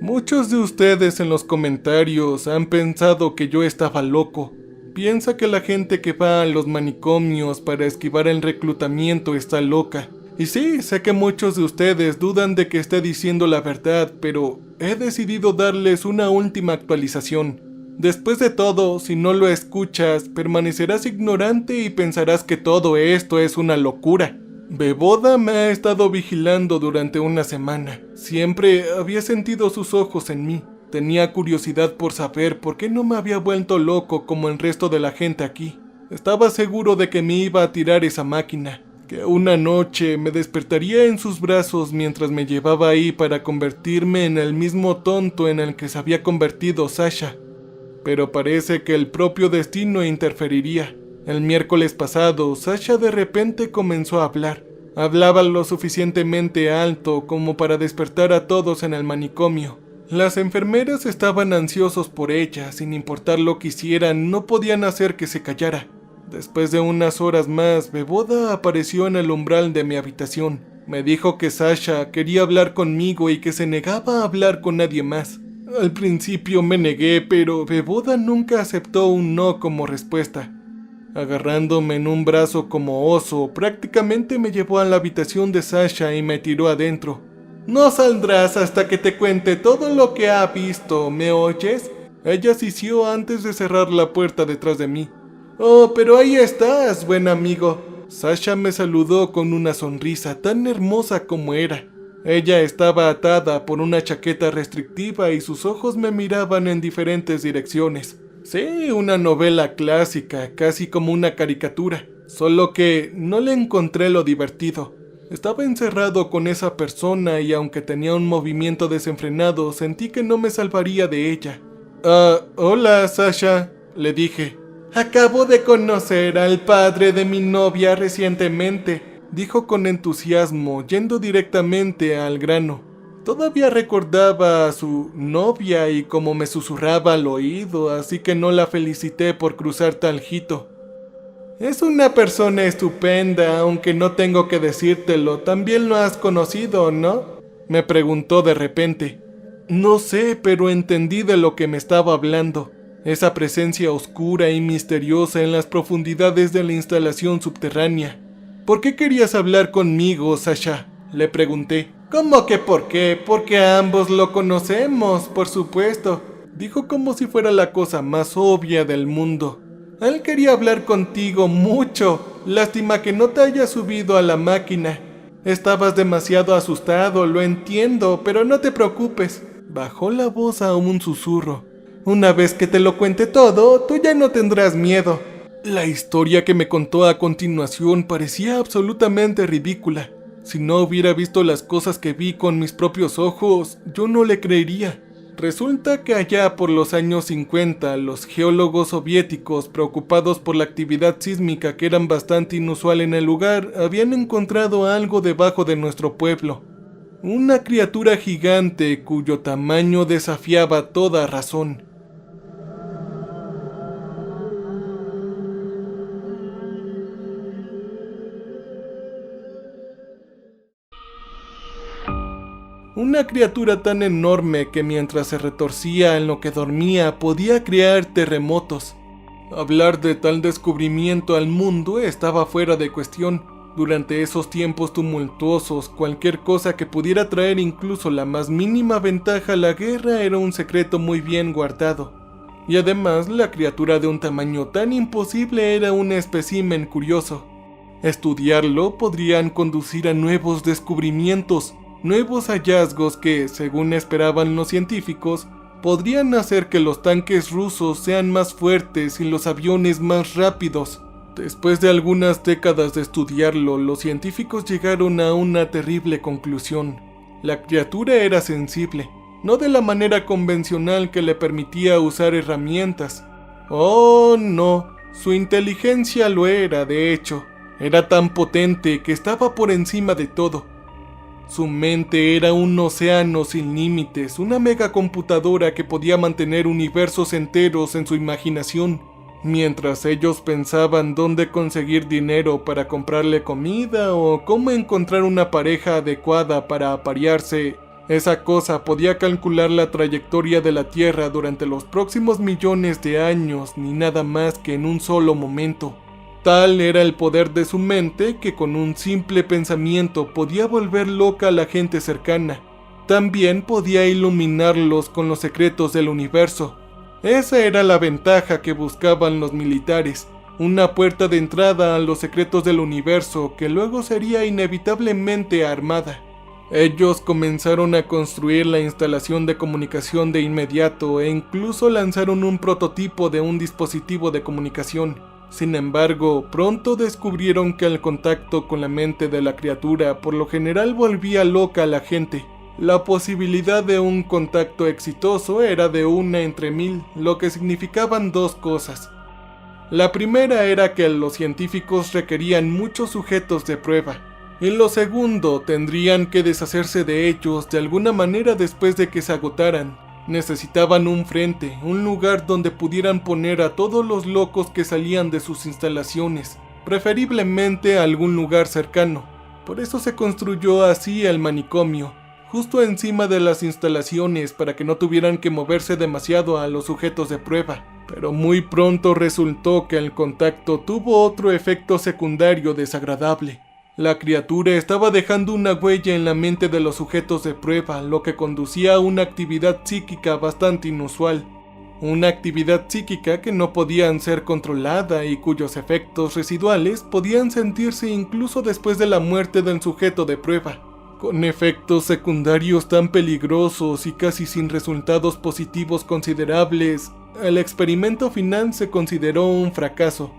Muchos de ustedes en los comentarios han pensado que yo estaba loco. Piensa que la gente que va a los manicomios para esquivar el reclutamiento está loca. Y sí, sé que muchos de ustedes dudan de que esté diciendo la verdad, pero he decidido darles una última actualización. Después de todo, si no lo escuchas, permanecerás ignorante y pensarás que todo esto es una locura. Beboda me ha estado vigilando durante una semana. Siempre había sentido sus ojos en mí. Tenía curiosidad por saber por qué no me había vuelto loco como el resto de la gente aquí. Estaba seguro de que me iba a tirar esa máquina, que una noche me despertaría en sus brazos mientras me llevaba ahí para convertirme en el mismo tonto en el que se había convertido Sasha. Pero parece que el propio destino interferiría. El miércoles pasado, Sasha de repente comenzó a hablar. Hablaba lo suficientemente alto como para despertar a todos en el manicomio. Las enfermeras estaban ansiosos por ella, sin importar lo que hicieran, no podían hacer que se callara. Después de unas horas más, Beboda apareció en el umbral de mi habitación. Me dijo que Sasha quería hablar conmigo y que se negaba a hablar con nadie más. Al principio me negué, pero Beboda nunca aceptó un no como respuesta. Agarrándome en un brazo como oso, prácticamente me llevó a la habitación de Sasha y me tiró adentro. No saldrás hasta que te cuente todo lo que ha visto, ¿me oyes? Ella sisió antes de cerrar la puerta detrás de mí. Oh, pero ahí estás, buen amigo. Sasha me saludó con una sonrisa tan hermosa como era. Ella estaba atada por una chaqueta restrictiva y sus ojos me miraban en diferentes direcciones. Sí, una novela clásica, casi como una caricatura, solo que no le encontré lo divertido. Estaba encerrado con esa persona y aunque tenía un movimiento desenfrenado, sentí que no me salvaría de ella. Hola, Sasha, le dije. Acabo de conocer al padre de mi novia recientemente, dijo con entusiasmo, yendo directamente al grano. Todavía recordaba a su novia y cómo me susurraba al oído, así que no la felicité por cruzar tal hito. Es una persona estupenda, aunque no tengo que decírtelo. También lo has conocido, ¿no? Me preguntó de repente. No sé, pero entendí de lo que me estaba hablando. Esa presencia oscura y misteriosa en las profundidades de la instalación subterránea. ¿Por qué querías hablar conmigo, Sasha? Le pregunté. ¿Cómo que por qué? Porque ambos lo conocemos, por supuesto. Dijo como si fuera la cosa más obvia del mundo. Él quería hablar contigo mucho. Lástima que no te hayas subido a la máquina. Estabas demasiado asustado, lo entiendo, pero no te preocupes. Bajó la voz a un susurro. Una vez que te lo cuente todo, tú ya no tendrás miedo. La historia que me contó a continuación parecía absolutamente ridícula. Si no hubiera visto las cosas que vi con mis propios ojos, yo no le creería. Resulta que allá por los años 50, los geólogos soviéticos, preocupados por la actividad sísmica que era bastante inusual en el lugar, habían encontrado algo debajo de nuestro pueblo. Una criatura gigante cuyo tamaño desafiaba toda razón. Una criatura tan enorme que mientras se retorcía en lo que dormía podía crear terremotos. Hablar de tal descubrimiento al mundo estaba fuera de cuestión. Durante esos tiempos tumultuosos, cualquier cosa que pudiera traer incluso la más mínima ventaja a la guerra era un secreto muy bien guardado. Y además, la criatura de un tamaño tan imposible era un espécimen curioso. Estudiarlo podrían conducir a nuevos descubrimientos, nuevos hallazgos que, según esperaban los científicos, podrían hacer que los tanques rusos sean más fuertes y los aviones más rápidos. Después de algunas décadas de estudiarlo, los científicos llegaron a una terrible conclusión. La criatura era sensible, no de la manera convencional que le permitía usar herramientas. Oh, no, su inteligencia lo era, de hecho. Era tan potente que estaba por encima de todo. Su mente era un océano sin límites, una megacomputadora que podía mantener universos enteros en su imaginación. Mientras ellos pensaban dónde conseguir dinero para comprarle comida o cómo encontrar una pareja adecuada para aparearse, esa cosa podía calcular la trayectoria de la Tierra durante los próximos millones de años, ni nada más que en un solo momento. Tal era el poder de su mente que con un simple pensamiento podía volver loca a la gente cercana. También podía iluminarlos con los secretos del universo. Esa era la ventaja que buscaban los militares, una puerta de entrada a los secretos del universo que luego sería inevitablemente armada. Ellos comenzaron a construir la instalación de comunicación de inmediato e incluso lanzaron un prototipo de un dispositivo de comunicación. Sin embargo, pronto descubrieron que el contacto con la mente de la criatura por lo general volvía loca a la gente. La posibilidad de un contacto exitoso era de 1 entre 1000, lo que significaban dos cosas. La primera era que los científicos requerían muchos sujetos de prueba, y lo segundo, tendrían que deshacerse de ellos de alguna manera después de que se agotaran. Necesitaban un frente, un lugar donde pudieran poner a todos los locos que salían de sus instalaciones, preferiblemente a algún lugar cercano. Por eso se construyó así el manicomio, justo encima de las instalaciones para que no tuvieran que moverse demasiado a los sujetos de prueba. Pero muy pronto resultó que el contacto tuvo otro efecto secundario desagradable. La criatura estaba dejando una huella en la mente de los sujetos de prueba, lo que conducía a una actividad psíquica bastante inusual. Una actividad psíquica que no podían ser controlada y cuyos efectos residuales podían sentirse incluso después de la muerte del sujeto de prueba. Con efectos secundarios tan peligrosos y casi sin resultados positivos considerables, el experimento final se consideró un fracaso.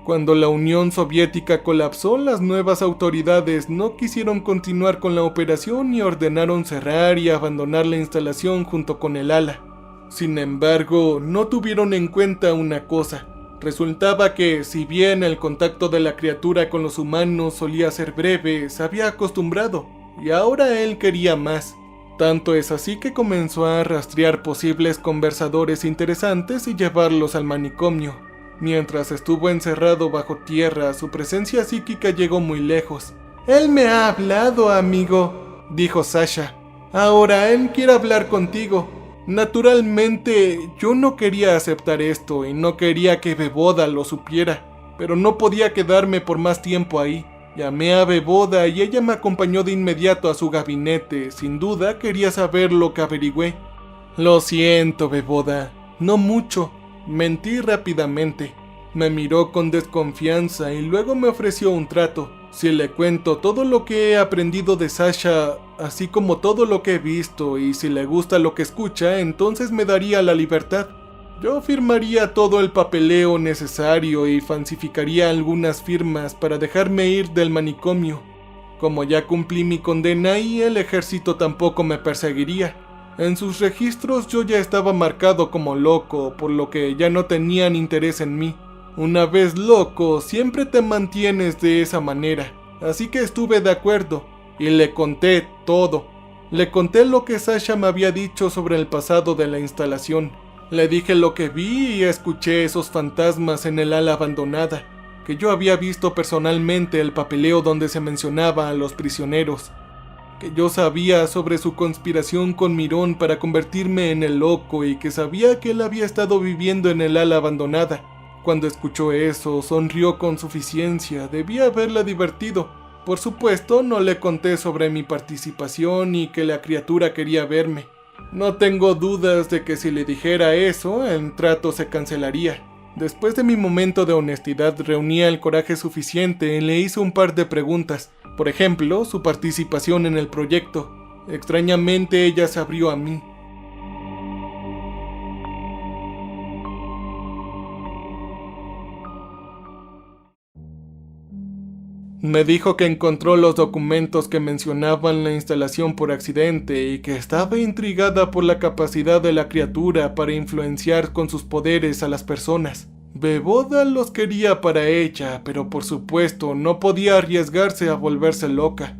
Cuando la Unión Soviética colapsó, las nuevas autoridades no quisieron continuar con la operación y ordenaron cerrar y abandonar la instalación junto con el ala. Sin embargo, no tuvieron en cuenta una cosa. Resultaba que, si bien el contacto de la criatura con los humanos solía ser breve, se había acostumbrado, y ahora él quería más. Tanto es así que comenzó a rastrear posibles conversadores interesantes y llevarlos al manicomio. Mientras estuvo encerrado bajo tierra, su presencia psíquica llegó muy lejos. «Él me ha hablado, amigo», dijo Sasha. «Ahora él quiere hablar contigo». Naturalmente, yo no quería aceptar esto y no quería que Beboda lo supiera, pero no podía quedarme por más tiempo ahí. Llamé a Beboda y ella me acompañó de inmediato a su gabinete. Sin duda quería saber lo que averigüé. «Lo siento, Beboda, no mucho». Mentí rápidamente. Me miró con desconfianza y luego me ofreció un trato. Si le cuento todo lo que he aprendido de Sasha, así como todo lo que he visto, y si le gusta lo que escucha, entonces me daría la libertad. Yo firmaría todo el papeleo necesario y falsificaría algunas firmas para dejarme ir del manicomio. Como ya cumplí mi condena ahí, el ejército tampoco me perseguiría. En sus registros yo ya estaba marcado como loco, por lo que ya no tenían interés en mí. Una vez loco, siempre te mantienes de esa manera, así que estuve de acuerdo, y le conté todo. Le conté lo que Sasha me había dicho sobre el pasado de la instalación. Le dije lo que vi y escuché esos fantasmas en el ala abandonada, que yo había visto personalmente el papeleo donde se mencionaba a los prisioneros, que yo sabía sobre su conspiración con Mirón para convertirme en el loco y que sabía que él había estado viviendo en el ala abandonada. Cuando escuchó eso, sonrió con suficiencia, debía haberla divertido. Por supuesto, no le conté sobre mi participación y que la criatura quería verme. No tengo dudas de que si le dijera eso, el trato se cancelaría. Después de mi momento de honestidad, reunía el coraje suficiente y le hice un par de preguntas. Por ejemplo, su participación en el proyecto. Extrañamente, ella se abrió a mí. Me dijo que encontró los documentos que mencionaban la instalación por accidente y que estaba intrigada por la capacidad de la criatura para influenciar con sus poderes a las personas. Beboda los quería para ella, pero por supuesto no podía arriesgarse a volverse loca.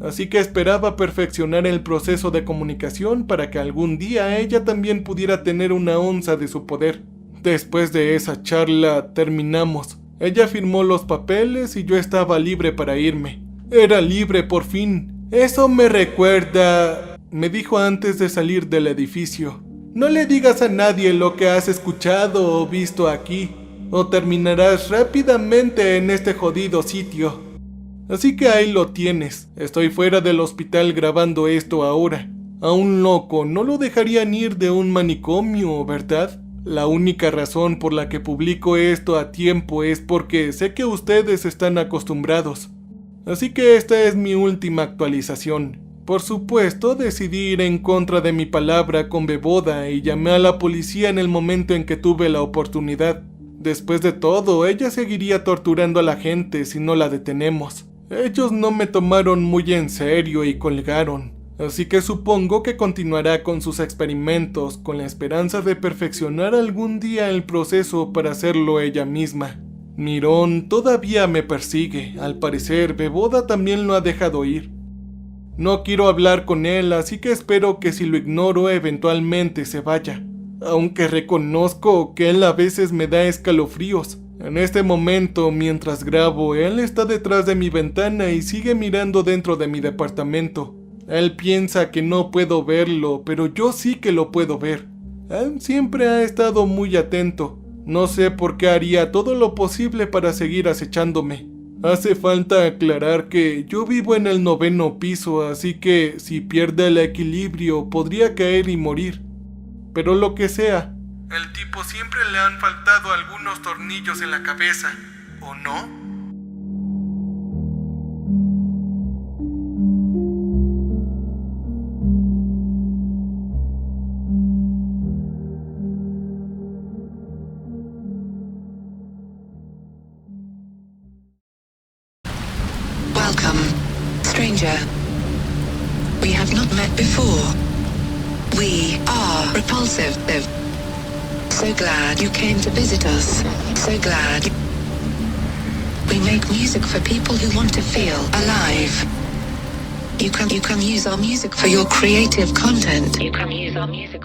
Así que esperaba perfeccionar el proceso de comunicación para que algún día ella también pudiera tener una onza de su poder. Después de esa charla terminamos. Ella firmó los papeles y yo estaba libre para irme. Era libre por fin. Eso me recuerda, me dijo antes de salir del edificio. No le digas a nadie lo que has escuchado o visto aquí, o terminarás rápidamente en este jodido sitio. Así que ahí lo tienes. Estoy fuera del hospital grabando esto ahora. A un loco no lo dejarían ir de un manicomio, ¿verdad? La única razón por la que publico esto a tiempo es porque sé que ustedes están acostumbrados. Así que esta es mi última actualización. Por supuesto, decidí ir en contra de mi palabra con Beboda y llamé a la policía en el momento en que tuve la oportunidad. Después de todo, ella seguiría torturando a la gente si no la detenemos. Ellos no me tomaron muy en serio y colgaron. Así que supongo que continuará con sus experimentos con la esperanza de perfeccionar algún día el proceso para hacerlo ella misma. Mirón todavía me persigue. Al parecer, Beboda también lo ha dejado ir. No quiero hablar con él, así que espero que si lo ignoro eventualmente se vaya. Aunque reconozco que él a veces me da escalofríos. En este momento, mientras grabo, él está detrás de mi ventana y sigue mirando dentro de mi departamento. Él piensa que no puedo verlo, pero yo sí que lo puedo ver. Él siempre ha estado muy atento. No sé por qué haría todo lo posible para seguir acechándome. Hace falta aclarar que yo vivo en el 9º piso, así que si pierde el equilibrio podría caer y morir. Pero lo que sea, el tipo siempre le han faltado algunos tornillos en la cabeza, ¿o no? Welcome, stranger. We have not met before. We are Repulsive. So glad you came to visit us. So glad. We make music for people who want to feel alive. You can use our music for your creative content. You can use our music.